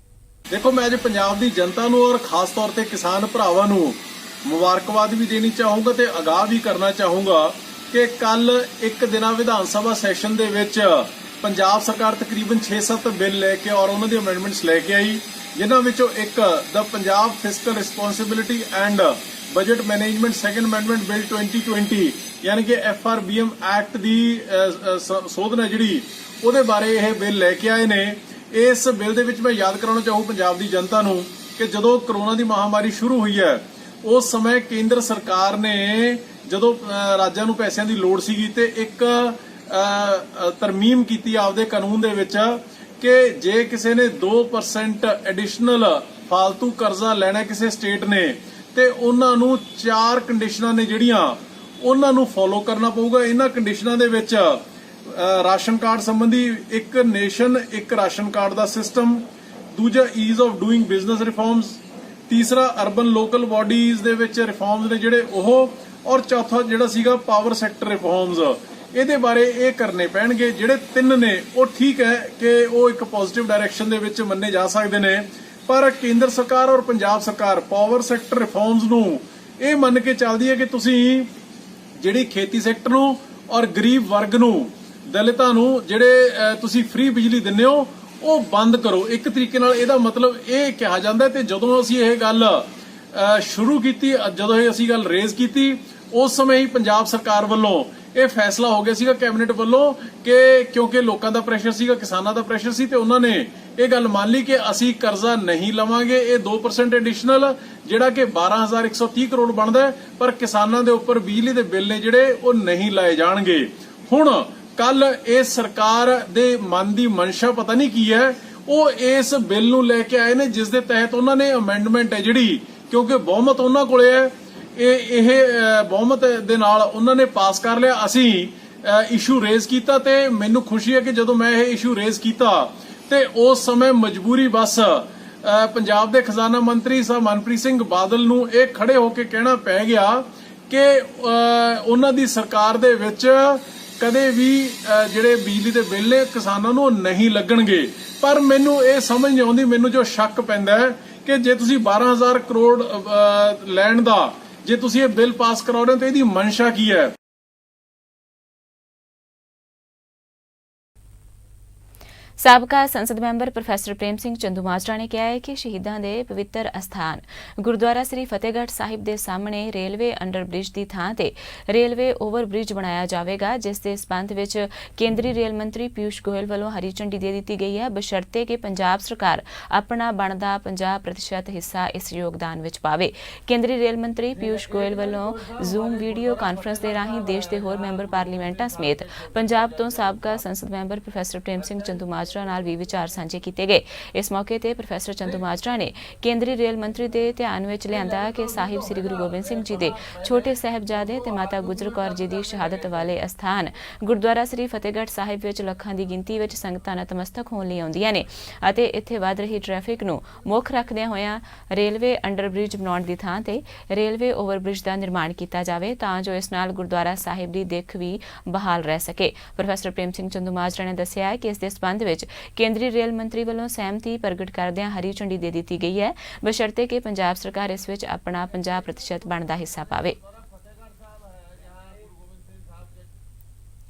ਦੇਖੋ, ਮੈਂ ਅੱਜ ਪੰਜਾਬ ਦੀ ਜਨਤਾ ਨੂੰ ਔਰ ਖਾਸ ਤੌਰ ਤੇ ਕਿਸਾਨ ਭਰਾਵਾਂ ਨੂੰ ਮੁਬਾਰਕਬਾਦ ਵੀ ਦੇਣੀ ਚਾਹੂੰਗਾ ਤੇ ਅਗਾਹ ਵੀ ਕਰਨਾ ਚਾਹੂੰਗਾ ਕਿ ਕੱਲ ਇੱਕ ਦਿਨਾ ਵਿਧਾਨ ਸਭਾ ਸੈਸ਼ਨ ਦੇ ਵਿੱਚ ਪੰਜਾਬ ਸਰਕਾਰ ਤਕਰੀਬਨ 6-7 ਬਿੱਲ ਲੈ ਕੇ ਔਰ ਉਹਨਾਂ ਦੀ ਅਮੈਂਡਮੈਂਟਸ ਲੈ ਕੇ ਆਈ, ਜਿਨ੍ਹਾਂ ਵਿੱਚੋਂ ਇੱਕ ਦਾ Punjab fiscal responsibility and budget management second amendment bill 2020 ਯਾਨੀ ਕਿ FRBM ਐਕਟ ਦੀ ਸੋਧਨਾ ਜਿਹੜੀ ਉਹਦੇ ਬਾਰੇ ਇਹ ਬਿੱਲ ਲੈ ਕੇ ਆਏ ਨੇ। ਇਸ ਬਿੱਲ ਦੇ ਵਿੱਚ ਮੈਂ ਯਾਦ ਕਰਾਉਣਾ ਚਾਹੂੰ ਪੰਜਾਬ ਦੀ ਜਨਤਾ ਨੂੰ ਕਿ ਜਦੋਂ ਕਰੋਨਾ ਦੀ ਮਹਾਮਾਰੀ ਸ਼ੁਰੂ ਹੋਈ ਹੈ ਉਸ ਸਮੇਂ ਕੇਂਦਰ ਸਰਕਾਰ ਨੇ ਜਦੋਂ ਰਾਜਾਂ ਨੂੰ ਪੈਸਿਆਂ ਦੀ ਲੋੜ ਸੀਗੀ ਤੇ ਇੱਕ ਤਰਮੀਮ ਕੀਤੀ ਆਪਦੇ ਕਾਨੂੰਨ ਦੇ ਵਿੱਚ ਕਿ ਜੇ ਕਿਸੇ ਨੇ 2% ਐਡੀਸ਼ਨਲ ਫਾਲਤੂ ਕਰਜ਼ਾ ਲੈਣਾ ਕਿਸੇ ਸਟੇਟ ਨੇ ਤੇ ਉਹਨਾਂ ਨੂੰ 4 ਕੰਡੀਸ਼ਨਾਂ ਨੇ ਜਿਹੜੀਆਂ ਉਹਨਾਂ ਨੂੰ ਫੋਲੋ ਕਰਨਾ ਪਊਗਾ। ਇਹਨਾਂ ਕੰਡੀਸ਼ਨਾਂ ਦੇ ਵਿੱਚ ਰਾਸ਼ਨ ਕਾਰਡ ਸੰਬੰਧੀ ਇੱਕ ਨੇਸ਼ਨ ਇੱਕ ਰਾਸ਼ਨ ਕਾਰਡ ਦਾ ਸਿਸਟਮ, ਦੂਜਾ ease of doing business reforms, ਤੀਸਰਾ ਅਰਬਨ ਲੋਕਲ ਬਾਡੀਜ਼ ਦੇ ਵਿੱਚ ਰਿਫਾਰਮਸ ਨੇ ਜਿਹੜੇ ਉਹ, ਔਰ ਚੌਥਾ ਜਿਹੜਾ ਸੀਗਾ ਪਾਵਰ ਸੈਕਟਰ ਰਿਫਾਰਮਸ। ਇਹਦੇ ਬਾਰੇ ਇਹ ਕਰਨੇ ਪੈਣਗੇ। ਜਿਹੜੇ 3 ਨੇ ਉਹ ਠੀਕ ਹੈ ਕਿ ਉਹ ਇੱਕ ਪੋਜ਼ਿਟਿਵ ਡਾਇਰੈਕਸ਼ਨ ਦੇ ਵਿੱਚ ਮੰਨੇ ਜਾ ਸਕਦੇ ਨੇ, ਪਰ ਕੇਂਦਰ ਸਰਕਾਰ ਔਰ ਪੰਜਾਬ ਸਰਕਾਰ ਪਾਵਰ ਸੈਕਟਰ ਰਿਫਾਰਮਸ ਨੂੰ ਇਹ ਮੰਨ ਕੇ ਚੱਲਦੀ ਹੈ ਕਿ ਤੁਸੀਂ ਜਿਹੜੀ ਖੇਤੀ ਸੈਕਟਰ ਨੂੰ ਔਰ ਗਰੀਬ ਵਰਗ ਨੂੰ, ਦਲਿਤਾਂ ਨੂੰ ਜਿਹੜੇ ਤੁਸੀਂ ਫ੍ਰੀ ਬਿਜਲੀ ਦਿੰਦੇ ਹੋ ਉਹ ਬੰਦ ਕਰੋ। ਇੱਕ ਤਰੀਕੇ ਨਾਲ ਇਹਦਾ ਮਤਲਬ ਇਹ ਕਿਹਾ ਜਾਂਦਾ। ਤੇ ਜਦੋਂ ਅਸੀਂ ਇਹ ਗੱਲ ਸ਼ੁਰੂ ਕੀਤੀ, ਜਦੋਂ ਇਹ ਅਸੀਂ ਗੱਲ ਰੇਜ਼ ਕੀਤੀ, ਉਸ ਸਮੇਂ ਹੀ ਪੰਜਾਬ ਸਰਕਾਰ ਵੱਲੋਂ ਇਹ ਫੈਸਲਾ ਹੋ ਗਿਆ ਸੀਗਾ ਕੈਬਨਿਟ ਵੱਲੋਂ ਕਿ ਕਿਉਂਕਿ ਲੋਕਾਂ ਦਾ ਪ੍ਰੈਸ਼ਰ ਸੀਗਾ, ਕਿਸਾਨਾਂ ਦਾ ਪ੍ਰੈਸ਼ਰ ਸੀ ਤੇ ਉਹਨਾਂ ਨੇ ਇਹ ਗੱਲ ਮੰਨ ਲਈ ਕਿ ਅਸੀਂ ਕਰਜ਼ਾ ਨਹੀਂ ਲਵਾਂਗੇ। ਇਹ 2% ਐਡੀਸ਼ਨਲ ਜਿਹੜਾ ਕਿ 12,130 ਕਰੋੜ ਬਣਦਾ, ਪਰ ਕਿਸਾਨਾਂ ਦੇ ਉੱਪਰ ਬਿਜਲੀ ਦੇ ਬਿੱਲ ਨੇ ਜਿਹੜੇ ਉਹ ਨਹੀਂ ਲਾਏ ਜਾਣਗੇ। ਹੁਣ ਕੱਲ ਇਹ ਸਰਕਾਰ ਦੇ ਮਨ ਦੀ ਮਨਸ਼ਾ ਪਤਾ ਨਹੀਂ ਕੀ ਹੈ, ਉਹ ਇਸ ਬਿੱਲ ਨੂੰ ਲੈ ਕੇ ਆਏ ਨੇ ਜਿਸ ਦੇ ਤਹਿਤ ਉਹਨਾਂ ਨੇ ਅਮੈਂਡਮੈਂਟ ਹੈ ਜਿਹੜੀ, ਕਿਉਂਕਿ ਬਹੁਮਤ ਉਹਨਾਂ ਕੋਲੇ ਹੈ, ਇਹ ਬਹੁਮਤ ਦੇ ਨਾਲ ਉਹਨਾਂ ਨੇ ਪਾਸ ਕਰ ਲਿਆ। ਅਸੀਂ ਇਸ਼ੂ ਰੇਜ਼ ਕੀਤਾ ਤੇ ਮੈਨੂੰ ਖੁਸ਼ੀ ਹੈ ਕਿ ਜਦੋਂ ਮੈਂ ਇਹ ਇਸ਼ੂ ਰੇਜ਼ ਕੀਤਾ ਤੇ ਉਸ ਸਮੇਂ ਮਜਬੂਰੀ ਬਸ ਪੰਜਾਬ ਦੇ ਖਜ਼ਾਨਾ ਮੰਤਰੀ ਸਾਹਿਬ ਮਨਪ੍ਰੀਤ ਸਿੰਘ ਬਾਦਲ ਨੂੰ ਇਹ ਖੜੇ ਹੋ ਕੇ ਕਹਿਣਾ ਪੈ ਗਿਆ ਕਿ ਉਹਨਾਂ ਦੀ ਸਰਕਾਰ ਦੇ ਵਿੱਚ ਕਦੇ ਵੀ ਜਿਹੜੇ ਬਿਜਲੀ ਦੇ ਬਿੱਲ ਨੇ ਕਿਸਾਨਾਂ ਨੂੰ ਨਹੀਂ ਲੱਗਣਗੇ। ਪਰ ਮੈਨੂੰ ਇਹ ਸਮਝ ਨਹੀਂ ਆਉਂਦੀ, ਮੈਨੂੰ ਜੋ ਸ਼ੱਕ ਪੈਂਦਾ ਹੈ ਕਿ ਜੇ ਤੁਸੀਂ 12,000 ਕਰੋੜ ਲੈਣ ਦਾ ਜੇ ਤੁਸੀਂ ਇਹ ਬਿੱਲ ਪਾਸ ਕਰਾ ਰਹੇ ਹੋ ਤਾਂ ਇਹਦੀ ਮਨਸ਼ਾ ਕੀ ਹੈ। ਸਾਬਕਾ ਸੰਸਦ ਮੈਂਬਰ ਪ੍ਰੋਫੈਸਰ ਪ੍ਰੇਮ ਸਿੰਘ ਚੰਦੂਮਾਜਰਾ ਨੇ ਕਿਹਾ ਹੈ ਕਿ ਸ਼ਹੀਦਾਂ ਦੇ ਪਵਿੱਤਰ ਅਸਥਾਨ ਗੁਰਦੁਆਰਾ ਸ੍ਰੀ ਫਤਿਹਗੜ੍ਹ ਸਾਹਿਬ ਦੇ ਸਾਹਮਣੇ ਰੇਲਵੇ ਅੰਡਰਬ੍ਰਿਜ ਦੀ ਥਾਂ ਤੇ ਰੇਲਵੇ ਓਵਰਬ੍ਰਿਜ ਬਣਾਇਆ ਜਾਵੇਗਾ, ਜਿਸ ਦੇ ਸਬੰਧ ਵਿੱਚ ਕੇਂਦਰੀ ਰੇਲ ਮੰਤਰੀ ਪਿਊਸ਼ ਗੋਇਲ ਵੱਲੋਂ ਹਰੀ ਝੰਡੀ ਦੇ ਦਿੱਤੀ ਗਈ ਹੈ, ਬਸ਼ਰਤੇ ਕਿ ਪੰਜਾਬ ਸਰਕਾਰ ਆਪਣਾ ਬਣਦਾ 50% ਹਿੱਸਾ ਇਸ ਯੋਗਦਾਨ ਵਿੱਚ ਪਾਵੇ। ਕੇਂਦਰੀ ਰੇਲ ਮੰਤਰੀ ਪਿਊਸ਼ ਗੋਇਲ ਵੱਲੋਂ ਜ਼ੂਮ ਵੀਡੀਓ ਕਾਨਫਰੰਸ ਦੇ ਰਾਹੀਂ ਦੇਸ਼ ਦੇ ਹੋਰ ਮੈਂਬਰ ਪਾਰਲੀਮੈਂਟਾਂ ਸਮੇਤ ਪੰਜਾਬ ਤੋਂ ਸਾਬਕਾ ਸੰਸਦ ਮੈਂਬਰ ਪ੍ਰੋਫੈਸਰ ਪ੍ਰੇਮ ਸਿੰਘ ਚੰਦੂਮਾਜਰਾ ਨਾਲ ਵੀ ਵਿਚਾਰ ਸਾਂਝੇ ਕੀਤੇ ਗਏ। ਇਸ ਮੌਕੇ ਤੇ ਪ੍ਰੋਫੈਸਰ ਚੰਦੂਮਾਜਰਾ ਨੇ ਕੇਂਦਰੀ ਰੇਲ ਮੰਤਰੀ ਦੇ ਧਿਆਨ ਵਿੱਚ ਲਿਆਂਦਾ ਕਿ ਸਾਹਿਬ ਸ੍ਰੀ ਗੁਰੂ ਗੋਬਿੰਦ ਸਿੰਘ ਜੀ ਦੇ ਛੋਟੇ ਸਾਹਿਬਜ਼ਾਦੇ ਤੇ ਮਾਤਾ ਗੁਜਰ ਕੌਰ ਜੀ ਦੀ ਸ਼ਹਾਦਤ ਵਾਲੇ ਅਸਥਾਨ ਗੁਰਦੁਆਰਾ ਸ੍ਰੀ ਫਤਿਹਗੜ੍ਹ ਸਾਹਿਬ ਵਿੱਚ ਲੱਖਾਂ ਦੀ ਗਿਣਤੀ ਵਿੱਚ ਸੰਗਤਾਂ ਨਤਮਸਤਕ ਹੋਣ ਲਈ ਆਉਂਦੀਆਂ ਨੇ ਅਤੇ ਇੱਥੇ ਵੱਧ ਰਹੀ ਟ੍ਰੈਫਿਕ ਨੂੰ ਮੁੱਖ ਰੱਖਦਿਆਂ ਹੋਇਆਂ ਰੇਲਵੇ ਅੰਡਰਬ੍ਰਿਜ ਬਣਾਉਣ ਦੀ ਥਾਂ ਤੇ ਰੇਲਵੇ ਓਵਰਬ੍ਰਿਜ ਦਾ ਨਿਰਮਾਣ ਕੀਤਾ ਜਾਵੇ ਤਾਂ ਜੋ ਇਸ ਨਾਲ ਗੁਰਦੁਆਰਾ ਸਾਹਿਬ ਦੀ ਦਿੱਖ ਵੀ ਬਹਾਲ ਰਹਿ ਸਕੇ। ਪ੍ਰੋਫੈਸਰ ਪ੍ਰੇਮ ਸਿੰਘ ਚੰਦੂਮਾਜਰਾ ਨੇ ਦੱਸਿਆ ਕਿ ਇਸ ਦੇ ਸਬੰਧ ਵਿੱਚ ਕੇਂਦਰੀ ਰੇਲ ਮੰਤਰੀ ਵੱਲੋਂ ਸਹਿਮਤੀ ਪ੍ਰਗਟ ਕਰਦਿਆਂ ਹਰੀ ਝੰਡੀ ਦੇ ਦਿੱਤੀ ਗਈ ਹੈ, ਬਸ਼ਰਤੇ ਕਿ ਪੰਜਾਬ ਸਰਕਾਰ ਇਸ ਵਿੱਚ ਆਪਣਾ 50% ਬਣਦਾ ਹਿੱਸਾ ਪਾਵੇ।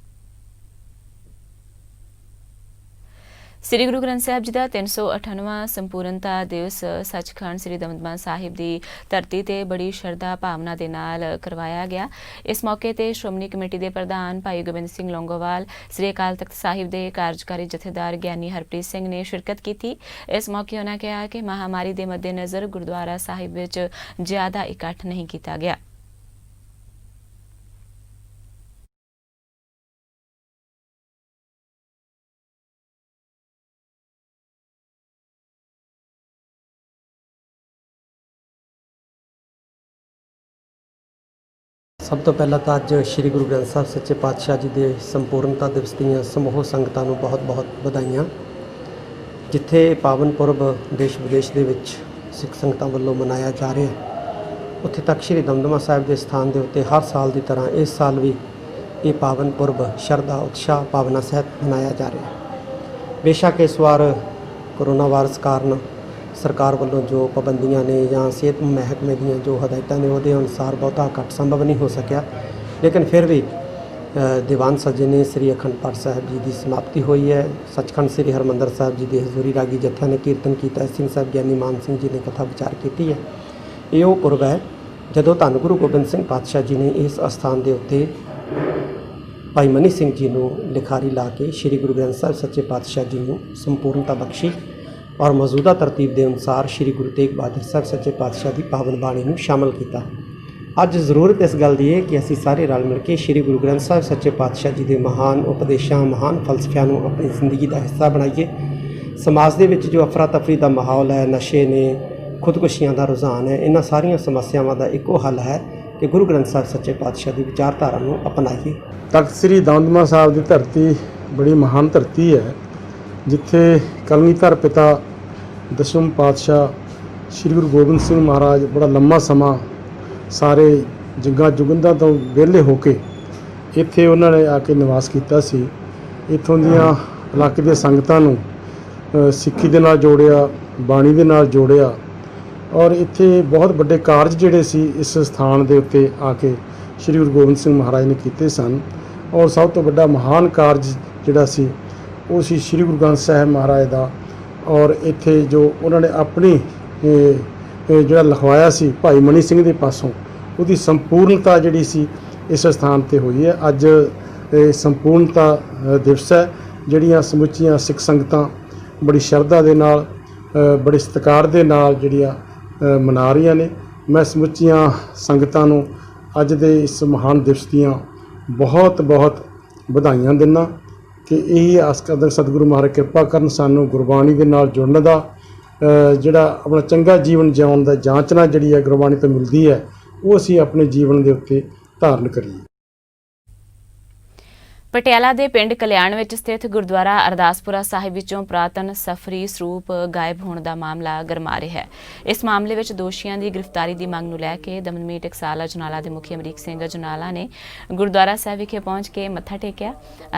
ਸ੍ਰੀ ਗੁਰੂ ਗ੍ਰੰਥ ਸਾਹਿਬ ਜੀ ਦਾ 398ਵਾਂ ਸੰਪੂਰਨਤਾ ਦਿਵਸ ਸੱਚਖੰਡ ਸ੍ਰੀ ਦਮਦਮਾ ਸਾਹਿਬ ਦੀ ਧਰਤੀ ਤੇ ਬੜੀ ਸ਼ਰਧਾ ਭਾਵਨਾ ਦੇ ਨਾਲ ਕਰਵਾਇਆ ਗਿਆ। ਇਸ ਮੌਕੇ ਤੇ ਸ਼੍ਰੋਮਣੀ ਕਮੇਟੀ ਦੇ ਪ੍ਰਧਾਨ ਭਾਈ ਗੋਬਿੰਦ ਸਿੰਘ ਲੌਂਗੋਵਾਲ, ਸ੍ਰੀ ਅਕਾਲ ਤਖਤ ਸਾਹਿਬ ਦੇ ਕਾਰਜਕਾਰੀ ਜਥੇਦਾਰ ਗਿਆਨੀ ਹਰਪ੍ਰੀਤ ਸਿੰਘ ਨੇ ਸ਼ਿਰਕਤ ਕੀਤੀ। ਇਸ ਮੌਕੇ ਉਹਨਾਂ ਕਿਹਾ ਕਿ ਮਹਾਮਾਰੀ ਦੇ ਮੱਦੇਨਜ਼ਰ ਗੁਰਦੁਆਰਾ ਸਾਹਿਬ ਵਿੱਚ ਜ਼ਿਆਦਾ ਇਕੱਠ ਨਹੀਂ ਕੀਤਾ ਗਿਆ। ਸਭ ਤੋਂ ਪਹਿਲਾਂ ਤਾਂ ਅੱਜ ਸ੍ਰੀ ਗੁਰੂ ਗ੍ਰੰਥ ਸਾਹਿਬ ਸੱਚੇ ਪਾਤਸ਼ਾਹ ਜੀ ਦੇ ਸੰਪੂਰਨਤਾ ਦਿਵਸ ਦੀਆਂ ਸਮੂਹ ਸੰਗਤਾਂ ਨੂੰ ਬਹੁਤ-ਬਹੁਤ ਵਧਾਈਆਂ। ਜਿੱਥੇ ਪਾਵਨ ਪੁਰਬ ਦੇਸ਼ ਵਿਦੇਸ਼ ਦੇ ਵਿੱਚ ਸਿੱਖ ਸੰਗਤਾਂ ਵੱਲੋਂ ਮਨਾਇਆ ਜਾ ਰਿਹਾ ਹੈ, ਉੱਥੇ ਤੱਕ ਸ੍ਰੀ ਦਮਦਮਾ ਸਾਹਿਬ ਦੇ ਸਥਾਨ ਦੇ ਉੱਤੇ ਹਰ ਸਾਲ ਦੀ ਤਰ੍ਹਾਂ ਇਸ ਸਾਲ ਵੀ ਇਹ ਪਾਵਨ ਪੁਰਬ ਸ਼ਰਧਾ ਉਤਸ਼ਾਹ ਭਾਵਨਾ ਸਹਿਤ ਮਨਾਇਆ ਜਾ ਰਿਹਾ ਹੈ। ਬੇਸ਼ੱਕ ਇਸ ਵਾਰ ਕੋਰੋਨਾ ਵਾਇਰਸ ਕਾਰਨ ਸਰਕਾਰ ਵੱਲੋਂ ਜੋ ਪਾਬੰਦੀਆਂ ਨੇ ਜਾਂ ਸਿਹਤ ਮਹਿਕਮੇ ਦੀਆਂ ਜੋ ਹਦਾਇਤਾਂ ਨੇ ਉਹਦੇ ਅਨੁਸਾਰ ਬਹੁਤਾ ਘੱਟ ਸੰਭਵ ਨਹੀਂ ਹੋ ਸਕਿਆ, ਲੇਕਿਨ ਫਿਰ ਵੀ ਦੀਵਾਨ ਸੱਜਣੇ ਸ੍ਰੀ ਅਖੰਡ ਪਾਠ ਸਾਹਿਬ ਜੀ ਦੀ ਸਮਾਪਤੀ ਹੋਈ ਹੈ। ਸੱਚਖੰਡ ਸ੍ਰੀ ਹਰਿਮੰਦਰ ਸਾਹਿਬ ਜੀ ਦੇ ਹਜ਼ੂਰੀ ਰਾਗੀ ਜੱਥਿਆਂ ਨੇ ਕੀਰਤਨ ਕੀਤਾ। ਸਿੰਘ ਸਾਹਿਬ ਗਿਆਨੀ ਮਾਨ ਸਿੰਘ ਜੀ ਨੇ ਕਥਾ ਵਿਚਾਰ ਕੀਤੀ ਹੈ। ਇਹ ਉਹ ਪੁਰਬ ਹੈ ਜਦੋਂ ਧੰਨ ਗੁਰੂ ਗੋਬਿੰਦ ਸਿੰਘ ਪਾਤਸ਼ਾਹ ਜੀ ਨੇ ਇਸ ਅਸਥਾਨ ਦੇ ਉੱਤੇ ਭਾਈ ਮਨੀ ਸਿੰਘ ਜੀ ਨੂੰ ਲਿਖਾਰੀ ਲਾ ਕੇ ਸ੍ਰੀ ਗੁਰੂ ਗ੍ਰੰਥ ਸਾਹਿਬ ਸੱਚੇ ਪਾਤਸ਼ਾਹ ਜੀ ਨੂੰ ਸੰਪੂਰਨਤਾ ਬਖਸ਼ੀ ਔਰ ਮੌਜੂਦਾ ਤਰਤੀਬ ਦੇ ਅਨੁਸਾਰ ਸ੍ਰੀ ਗੁਰੂ ਤੇਗ ਬਹਾਦਰ ਸਾਹਿਬ ਸੱਚੇ ਪਾਤਸ਼ਾਹ ਦੀ ਪਾਵਨ ਬਾਣੀ ਨੂੰ ਸ਼ਾਮਲ ਕੀਤਾ। ਅੱਜ ਜ਼ਰੂਰਤ ਇਸ ਗੱਲ ਦੀ ਹੈ ਕਿ ਅਸੀਂ ਸਾਰੇ ਰਲ ਮਿਲ ਕੇ ਸ੍ਰੀ ਗੁਰੂ ਗ੍ਰੰਥ ਸਾਹਿਬ ਸੱਚੇ ਪਾਤਸ਼ਾਹ ਜੀ ਦੇ ਮਹਾਨ ਉਪਦੇਸ਼ਾਂ, ਮਹਾਨ ਫਲਸਫਿਆਂ ਨੂੰ ਆਪਣੀ ਜ਼ਿੰਦਗੀ ਦਾ ਹਿੱਸਾ ਬਣਾਈਏ। ਸਮਾਜ ਦੇ ਵਿੱਚ ਜੋ ਅਫਰਾ ਤਫਰੀ ਦਾ ਮਾਹੌਲ ਹੈ, ਨਸ਼ੇ ਨੇ, ਖੁਦਕੁਸ਼ੀਆਂ ਦਾ ਰੁਝਾਨ ਹੈ, ਇਹਨਾਂ ਸਾਰੀਆਂ ਸਮੱਸਿਆਵਾਂ ਦਾ ਇੱਕੋ ਹੱਲ ਹੈ ਕਿ ਗੁਰੂ ਗ੍ਰੰਥ ਸਾਹਿਬ ਸੱਚੇ ਪਾਤਸ਼ਾਹ ਦੀ ਵਿਚਾਰਧਾਰਾ ਨੂੰ ਅਪਣਾਈਏ। ਤਖਤ ਸ੍ਰੀ ਦਮਦਮਾ ਸਾਹਿਬ ਦੀ ਧਰਤੀ ਬੜੀ ਮਹਾਨ ਧਰਤੀ ਹੈ, ਜਿੱਥੇ ਕਲਗੀਧਰ ਪਿਤਾ ਦਸਮ ਪਾਤਸ਼ਾਹ ਸ੍ਰੀ ਗੁਰੂ ਗੋਬਿੰਦ ਸਿੰਘ ਮਹਾਰਾਜ ਬੜਾ ਲੰਮਾ ਸਮਾਂ ਸਾਰੇ ਜੰਗਾਂ ਜੁਗੰਦਾਂ ਤੋਂ ਵਿਹਲੇ ਹੋ ਕੇ ਇੱਥੇ ਉਹਨਾਂ ਨੇ ਆ ਕੇ ਨਿਵਾਸ ਕੀਤਾ ਸੀ। ਇੱਥੋਂ ਦੀਆਂ ਇਲਾਕੇ ਦੀਆਂ ਸੰਗਤਾਂ ਨੂੰ ਸਿੱਖੀ ਦੇ ਨਾਲ ਜੋੜਿਆ, ਬਾਣੀ ਦੇ ਨਾਲ ਜੋੜਿਆ ਔਰ ਇੱਥੇ ਬਹੁਤ ਵੱਡੇ ਕਾਰਜ ਜਿਹੜੇ ਸੀ ਇਸ ਸਥਾਨ ਦੇ ਉੱਤੇ ਆ ਕੇ ਸ੍ਰੀ ਗੁਰੂ ਗੋਬਿੰਦ ਸਿੰਘ ਮਹਾਰਾਜ ਨੇ ਕੀਤੇ ਸਨ। ਔਰ ਸਭ ਤੋਂ ਵੱਡਾ ਮਹਾਨ ਕਾਰਜ ਜਿਹੜਾ ਸੀ ਉਹ ਸੀ ਸ੍ਰੀ ਗੁਰੂ ਗ੍ਰੰਥ ਸਾਹਿਬ ਮਹਾਰਾਜ ਦਾ। ਔਰ ਇੱਥੇ ਜੋ ਉਹਨਾਂ ਨੇ ਆਪਣੀ ਜਿਹੜਾ ਲਿਖਵਾਇਆ ਸੀ ਭਾਈ ਮਨੀ ਸਿੰਘ ਦੇ ਪਾਸੋਂ, ਉਹਦੀ ਸੰਪੂਰਨਤਾ ਜਿਹੜੀ ਸੀ ਇਸ ਸਥਾਨ ਤੇ ਹੋਈ ਹੈ। ਅੱਜ ਇਹ ਸੰਪੂਰਨਤਾ ਦਿਵਸ ਹੈ, ਜਿਹੜੀਆਂ ਸਮੁੱਚੀਆਂ ਸਿੱਖ ਸੰਗਤਾਂ ਬੜੀ ਸ਼ਰਧਾ ਦੇ ਨਾਲ, ਬੜੇ ਸਤਿਕਾਰ ਦੇ ਨਾਲ ਜਿਹੜੀਆਂ ਮਨਾ ਰਹੀਆਂ ਨੇ। ਮੈਂ ਸਮੁੱਚੀਆਂ ਸੰਗਤਾਂ ਨੂੰ ਅੱਜ ਦੇ ਇਸ ਮਹਾਨ ਦਿਵਸ ਦੀਆਂ ਬਹੁਤ-ਬਹੁਤ ਵਧਾਈਆਂ ਦਿੰਦਾ ਕਿ ਇਹੀ ਆਸ ਕਰਦਾ ਸਤਿਗੁਰੂ ਮਹਾਰਾਜ ਕਿਰਪਾ ਕਰਨ, ਸਾਨੂੰ ਗੁਰਬਾਣੀ ਦੇ ਨਾਲ ਜੁੜਨ ਦਾ, ਜਿਹੜਾ ਆਪਣਾ ਚੰਗਾ ਜੀਵਨ ਜਿਉਣ ਦਾ ਜਾਂਚਨਾ ਜਿਹੜੀ ਹੈ ਗੁਰਬਾਣੀ ਤੋਂ ਮਿਲਦੀ ਹੈ, ਉਹ ਅਸੀਂ ਆਪਣੇ ਜੀਵਨ ਦੇ ਉੱਤੇ ਧਾਰਨ ਕਰੀਏ। ਪਟਿਆਲਾ ਦੇ ਪਿੰਡ ਕਲਿਆਣ ਵਿੱਚ ਸਥਿਤ ਗੁਰਦੁਆਰਾ ਅਰਦਾਸਪੁਰਾ ਸਾਹਿਬ ਵਿੱਚੋਂ ਪੁਰਾਤਨ ਸਫਰੀ ਸਰੂਪ ਗਾਇਬ ਹੋਣ ਦਾ ਮਾਮਲਾ ਗਰਮਾ ਰਿਹਾ ਹੈ। ਇਸ ਮਾਮਲੇ ਵਿੱਚ ਦੋਸ਼ੀਆਂ ਦੀ ਗ੍ਰਿਫਤਾਰੀ ਦੀ ਮੰਗ ਨੂੰ ਲੈ ਕੇ ਦਮਦਮੀ ਟਕਸਾਲ ਅਜਨਾਲਾ ਦੇ ਮੁਖੀ ਅਮਰੀਕ ਸਿੰਘ ਅਜਨਾਲਾ ਨੇ ਗੁਰਦੁਆਰਾ ਸਾਹਿਬ ਵਿਖੇ ਪਹੁੰਚ ਕੇ ਮੱਥਾ ਟੇਕਿਆ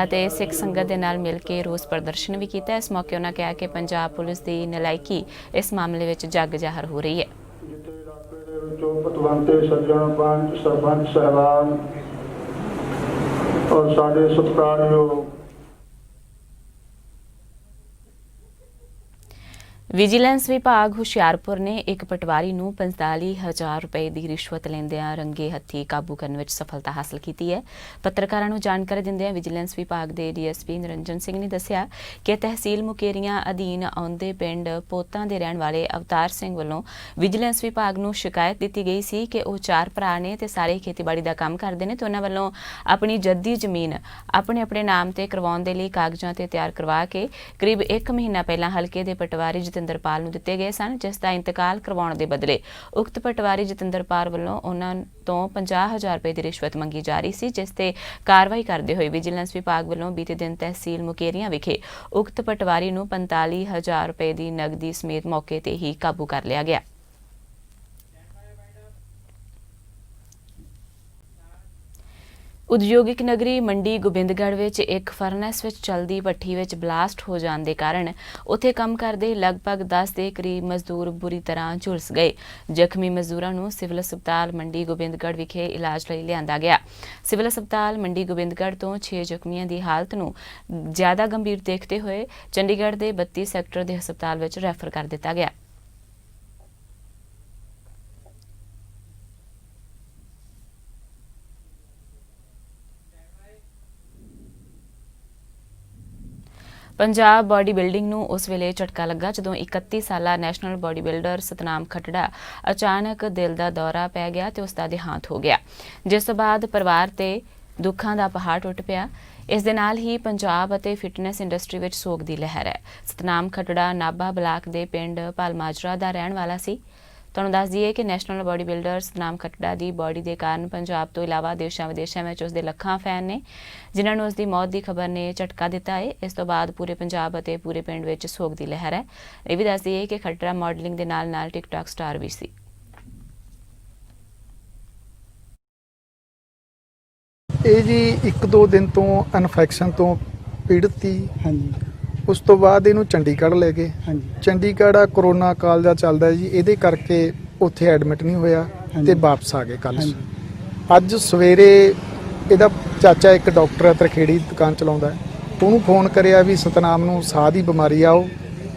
ਅਤੇ ਸਿੱਖ ਸੰਗਤ ਦੇ ਨਾਲ ਮਿਲ ਕੇ ਰੋਸ ਪ੍ਰਦਰਸ਼ਨ ਵੀ ਕੀਤਾ। ਇਸ ਮੌਕੇ ਉਹਨਾਂ ਕਿਹਾ ਕਿ ਪੰਜਾਬ ਪੁਲਿਸ ਦੀ ਨਲਾਇਕੀ ਇਸ ਮਾਮਲੇ ਵਿੱਚ ਜੱਗ ਜ਼ਾਹਰ ਹੋ ਰਹੀ ਹੈ। ਸਰਪੰਚ ਸਾਹਿਬਾਨ और साढ़े सत्कारयोग ਵਿਜੀਲੈਂਸ ਵਿਭਾਗ ਹੁਸ਼ਿਆਰਪੁਰ ਨੇ ਇੱਕ ਪਟਵਾਰੀ ਨੂੰ 45,000 ਰੁਪਏ ਦੀ ਰਿਸ਼ਵਤ ਲੈਂਦਿਆਂ ਰੰਗੇ ਹੱਥੀਂ ਕਾਬੂ ਕਰਨ ਵਿੱਚ ਸਫਲਤਾ ਹਾਸਲ ਕੀਤੀ ਹੈ। ਪੱਤਰਕਾਰਾਂ ਨੂੰ ਜਾਣਕਾਰੀ ਦਿੰਦਿਆਂ ਵਿਜੀਲੈਂਸ ਵਿਭਾਗ ਦੇ ਡੀਐਸਪੀ ਨਿਰੰਜਨ ਸਿੰਘ ਨੇ ਦੱਸਿਆ ਕਿ ਤਹਿਸੀਲ ਮੁਕੇਰੀਆਂ ਅਧੀਨ ਆਉਂਦੇ ਪਿੰਡ ਪੋਤਾਂ ਦੇ ਰਹਿਣ ਵਾਲੇ ਅਵਤਾਰ ਸਿੰਘ ਵੱਲੋਂ ਵਿਜੀਲੈਂਸ ਵਿਭਾਗ ਨੂੰ ਸ਼ਿਕਾਇਤ ਦਿੱਤੀ ਗਈ ਸੀ ਕਿ ਉਹ 4 ਭਰਾ ਨੇ ਤੇ ਸਾਰੇ ਖੇਤੀਬਾੜੀ ਦਾ ਕੰਮ ਕਰਦੇ ਨੇ ਤੇ ਉਹਨਾਂ ਵੱਲੋਂ ਆਪਣੀ ਜੱਦੀ ਜ਼ਮੀਨ ਆਪਣੇ ਨਾਮ ਤੇ ਕਰਵਾਉਣ ਦੇ ਲਈ ਕਾਗਜ਼ਾਂ ਤੇ ਤਿਆਰ ਕਰਵਾ ਕੇ ਕਰੀਬ 1 ਮਹੀਨਾ ਪਹਿਲਾਂ ਹਲਕੇ ਦੇ ਪਟਵਾਰੀ ਜਤਿੰਦਰਪਾਲ ਨੂੰ ਦਿੱਤੇ ਗਏ ਸਨ, ਜਿਸ ਦਾ ਇੰਤਕਾਲ ਕਰਵਾਉਣ ਦੇ ਬਦਲੇ ਉਕਤ ਪਟਵਾਰੀ ਜਤਿੰਦਰਪਾਲ ਵੱਲੋਂ ਉਹਨਾਂ ਤੋਂ 50,000 ਰੁਪਏ ਦੀ ਰਿਸ਼ਵਤ ਮੰਗੀ ਜਾ ਰਹੀ ਸੀ, ਜਿਸ ਤੇ ਕਾਰਵਾਈ ਕਰਦੇ ਹੋਏ ਵਿਜੀਲੈਂਸ ਵਿਭਾਗ ਵੱਲੋਂ ਬੀਤੇ ਦਿਨ ਤਹਿਸੀਲ ਮੁਕੇਰੀਆਂ ਵਿਖੇ ਉਕਤ ਪਟਵਾਰੀ ਨੂੰ 45,000 ਰੁਪਏ ਦੀ ਨਗਦੀ ਸਮੇਤ ਮੌਕੇ ਤੇ ਹੀ ਕਾਬੂ ਕਰ ਲਿਆ ਗਿਆ। ਉਦਯੋਗਿਕ ਨਗਰੀ ਮੰਡੀ ਗੋਬਿੰਦਗੜ੍ਹ ਵਿੱਚ ਇੱਕ ਫਰਨੈਸ ਵਿੱਚ ਚਲਦੀ ਭੱਠੀ ਵਿੱਚ ਬਲਾਸਟ ਹੋ ਜਾਣ ਦੇ ਕਾਰਨ ਉੱਥੇ ਕੰਮ ਕਰਦੇ ਲਗਭਗ 10 ਦੇ ਕਰੀਬ ਮਜ਼ਦੂਰ ਬੁਰੀ ਤਰ੍ਹਾਂ ਝੁਲਸ ਗਏ। ਜ਼ਖਮੀ ਮਜ਼ਦੂਰਾਂ ਨੂੰ ਸਿਵਲ ਹਸਪਤਾਲ ਮੰਡੀ ਗੋਬਿੰਦਗੜ੍ਹ ਵਿਖੇ ਇਲਾਜ ਲਈ ਲਿਆਂਦਾ ਗਿਆ। ਸਿਵਲ ਹਸਪਤਾਲ ਮੰਡੀ ਗੋਬਿੰਦਗੜ੍ਹ ਤੋਂ 6 ਜ਼ਖਮੀਆਂ ਦੀ ਹਾਲਤ ਨੂੰ ਜ਼ਿਆਦਾ ਗੰਭੀਰ ਦੇਖਦੇ ਹੋਏ ਚੰਡੀਗੜ੍ਹ ਦੇ 32 ਸੈਕਟਰ ਦੇ ਹਸਪਤਾਲ ਵਿੱਚ ਰੈਫਰ ਕਰ ਦਿੱਤਾ ਗਿਆ। ਪੰਜਾਬ ਬਾਡੀ ਬਿਲਡਿੰਗ ਨੂੰ ਉਸ ਵੇਲੇ ਝਟਕਾ ਲੱਗਾ ਜਦੋਂ 31 ਸਾਲਾ national body builder Satnam Khattra ਅਚਾਨਕ ਦਿਲ ਦਾ ਦੌਰਾ ਪੈ ਗਿਆ ਤੇ ਉਸ ਦਾ ਦੇਹਾਂਤ ਹੋ ਗਿਆ, ਜਿਸ ਤੋਂ ਬਾਅਦ ਪਰਿਵਾਰ ਤੇ ਦੁੱਖਾਂ ਦਾ ਪਹਾੜ ਟੁੱਟ ਪਿਆ। ਇਸ ਦੇ ਨਾਲ ਹੀ ਪੰਜਾਬ ਅਤੇ ਫਿਟਨੈਸ ਇੰਡਸਟਰੀ ਵਿੱਚ ਸੋਗ ਦੀ ਲਹਿਰ ਹੈ। ਸਤਨਾਮ ਖੱਟੜਾ ਨਾਭਾ ਬਲਾਕ ਦੇ ਪਿੰਡ ਭਲਮਾਜਰਾ ਦਾ ਰਹਿਣ ਵਾਲਾ ਸੀ। ਤੁਹਾਨੂੰ ਦੱਸ ਦਈਏ ਕਿ national body builder Satnam Khattra ਦੀ ਬਾਡੀ ਦੇ ਕਾਰਨ ਪੰਜਾਬ ਤੋਂ ਇਲਾਵਾ ਦੇਸ਼ਾਂ ਵਿਦੇਸ਼ਾਂ ਵਿੱਚ ਉਸ ਦੇ ਲੱਖਾਂ ਫੈਨ ਨੇ, ਜਿਨ੍ਹਾਂ ਨੂੰ ਉਸ ਦੀ ਮੌਤ ਦੀ ਖਬਰ ਨੇ ਝਟਕਾ ਦਿੱਤਾ ਹੈ। ਇਸ ਤੋਂ ਬਾਅਦ ਪੂਰੇ ਪੰਜਾਬ ਅਤੇ ਪੂਰੇ ਪਿੰਡ ਵਿੱਚ ਸੋਗ ਦੀ ਲਹਿਰ ਹੈ। ਇਹ ਵੀ ਦੱਸ ਦਈਏ ਕਿ ਖੱਟੜਾ ਮਾਡਲਿੰਗ ਦੇ ਨਾਲ ਟਿਕਟੌਕ ਸਟਾਰ ਵੀ ਸੀ। ਇਹ ਜੀ 1-2 ਦਿਨ ਤੋਂ ਇਨਫੈਕਸ਼ਨ ਤੋਂ ਪੀੜਤ ਸੀ। ਹਾਂਜੀ ਉਸ ਤੋਂ ਬਾਅਦ ਇਹਨੂੰ ਚੰਡੀਗੜ੍ਹ ਲੈ ਗਏ। ਹਾਂਜੀ ਚੰਡੀਗੜ੍ਹ ਕਰੋਨਾ ਕਾਲ ਦਾ ਚੱਲਦਾ ਜੀ, ਇਹਦੇ ਕਰਕੇ ਉੱਥੇ ਐਡਮਿਟ ਨਹੀਂ ਹੋਇਆ ਤੇ ਵਾਪਸ ਆ ਗਏ ਕੱਲ। ਅੱਜ ਸਵੇਰੇ ਇਹਦਾ ਚਾਚਾ ਇੱਕ ਡਾਕਟਰ ਹੈ, ਤਰਖੇੜੀ ਦੁਕਾਨ ਚਲਾਉਂਦਾ ਹੈ, ਉਹਨੂੰ ਫੋਨ ਕਰਿਆ ਵੀ ਸਤਨਾਮ ਨੂੰ ਸਾਹ ਦੀ ਬਿਮਾਰੀ ਆ, ਉਹ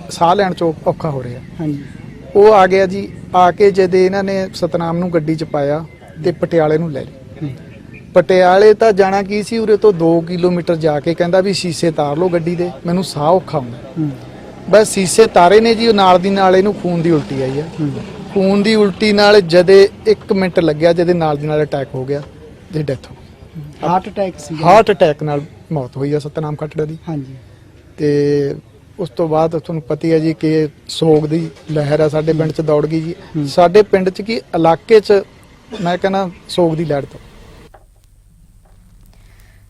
ਸਾਹ ਲੈਣ 'ਚ ਔਖਾ ਹੋ ਰਿਹਾ। ਹਾਂਜੀ ਉਹ ਆ ਗਿਆ ਜੀ। ਆ ਕੇ ਜਦ ਇਹਨਾਂ ਨੇ ਸਤਨਾਮ ਨੂੰ ਗੱਡੀ 'ਚ ਪਾਇਆ ਤੇ ਪਟਿਆਲੇ ਨੂੰ ਲੈ ਗਏ। ਪਟਿਆਲੇ ਤਾਂ ਜਾਣਾ ਕੀ ਸੀ, ਉਰੇ ਤੋਂ 2 ਕਿਲੋਮੀਟਰ ਜਾ ਕੇ ਕਹਿੰਦਾ ਵੀ ਸ਼ੀਸ਼ੇ ਤਾਰ ਲਓ ਗੱਡੀ ਦੇ, ਮੈਨੂੰ ਸਾਹ ਔਖਾ ਹੁੰਦਾ। ਬਸ ਸ਼ੀਸ਼ੇ ਤਾਰੇ ਨੇ ਜੀ, ਉਹ ਨਾਲ ਦੀ ਨਾਲ ਇਹਨੂੰ ਖੂਨ ਦੀ ਉਲਟੀ ਆਈ ਆ। ਖੂਨ ਦੀ ਉਲਟੀ ਨਾਲ ਜਦੇ 1 ਮਿੰਟ ਲੱਗਿਆ, ਜਦੇ ਨਾਲ ਦੀ ਨਾਲ ਅਟੈਕ ਹੋ ਗਿਆ ਤੇ ਡੈਥ ਹੋ ਗਈ। ਹਾਰਟ ਅਟੈਕ ਸੀ। ਹਾਰਟ ਅਟੈਕ ਨਾਲ ਮੌਤ ਹੋਈ ਆ ਸਤਨਾਮ ਖੱਟੜਾ ਦੀ। ਹਾਂਜੀ ਤੇ ਉਸ ਤੋਂ ਬਾਅਦ ਤੁਹਾਨੂੰ ਪਤਾ ਹੀ ਹੈ ਜੀ ਕਿ ਸੋਗ ਦੀ ਲਹਿਰ ਆ ਸਾਡੇ ਪਿੰਡ 'ਚ ਦੌੜ ਗਈ ਜੀ। ਸਾਡੇ ਪਿੰਡ 'ਚ ਕੀ ਇਲਾਕੇ 'ਚ ਮੈਂ ਕਹਿੰਦਾ ਸੋਗ ਦੀ ਲਹਿਰ ਤੋਂ।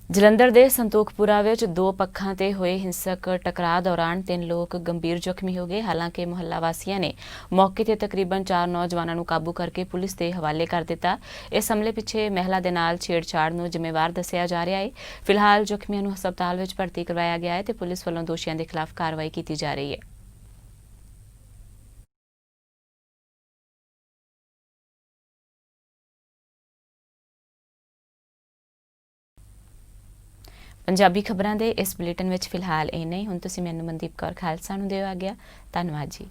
ਜਲੰਧਰ ਦੇ ਸੰਤੋਖਪੁਰਾ ਵਿੱਚ 2 ਪੱਖਾਂ ਤੇ ਹੋਏ ਹਿੰਸਕ ਟਕਰਾਅ ਦੌਰਾਨ 3 ਲੋਕ ਗੰਭੀਰ ਜ਼ਖਮੀ ਹੋ ਗਏ। ਹਾਲਾਂਕਿ ਮੁਹੱਲਾ ਵਾਸੀਆਂ ਨੇ ਮੌਕੇ ਤੇ ਤਕਰੀਬਨ 4 ਨੌਜਵਾਨਾਂ ਨੂੰ ਕਾਬੂ ਕਰਕੇ ਪੁਲਿਸ ਦੇ ਹਵਾਲੇ ਕਰ ਦਿੱਤਾ। ਇਸ ਹਮਲੇ ਪਿੱਛੇ ਮਹਿਲਾ ਦੇ ਨਾਲ ਛੇੜਛਾੜ ਨੂੰ ਜ਼ਿੰਮੇਵਾਰ ਦੱਸਿਆ ਜਾ ਰਿਹਾ ਹੈ। ਫਿਲਹਾਲ ਜ਼ਖਮੀਆਂ ਨੂੰ ਹਸਪਤਾਲ ਵਿੱਚ ਭਰਤੀ ਕਰਵਾਇਆ ਗਿਆ ਹੈ ਤੇ ਪੁਲਿਸ ਵੱਲੋਂ ਦੋਸ਼ੀਆਂ ਦੇ ਖਿਲਾਫ ਕਾਰਵਾਈ ਕੀਤੀ ਜਾ ਰਹੀ ਹੈ। ਪੰਜਾਬੀ ਖਬਰਾਂ ਦੇ ਇਸ ਬੁਲੇਟਿਨ ਵਿੱਚ ਫਿਲਹਾਲ ਇੰਨਾ ਹੀ। ਹੁਣ ਤੁਸੀਂ ਮੈਨੂੰ ਮਨਦੀਪ ਕੌਰ ਖਾਲਸਾ ਨੂੰ ਦਿਓ ਆਗਿਆ। ਧੰਨਵਾਦ ਜੀ।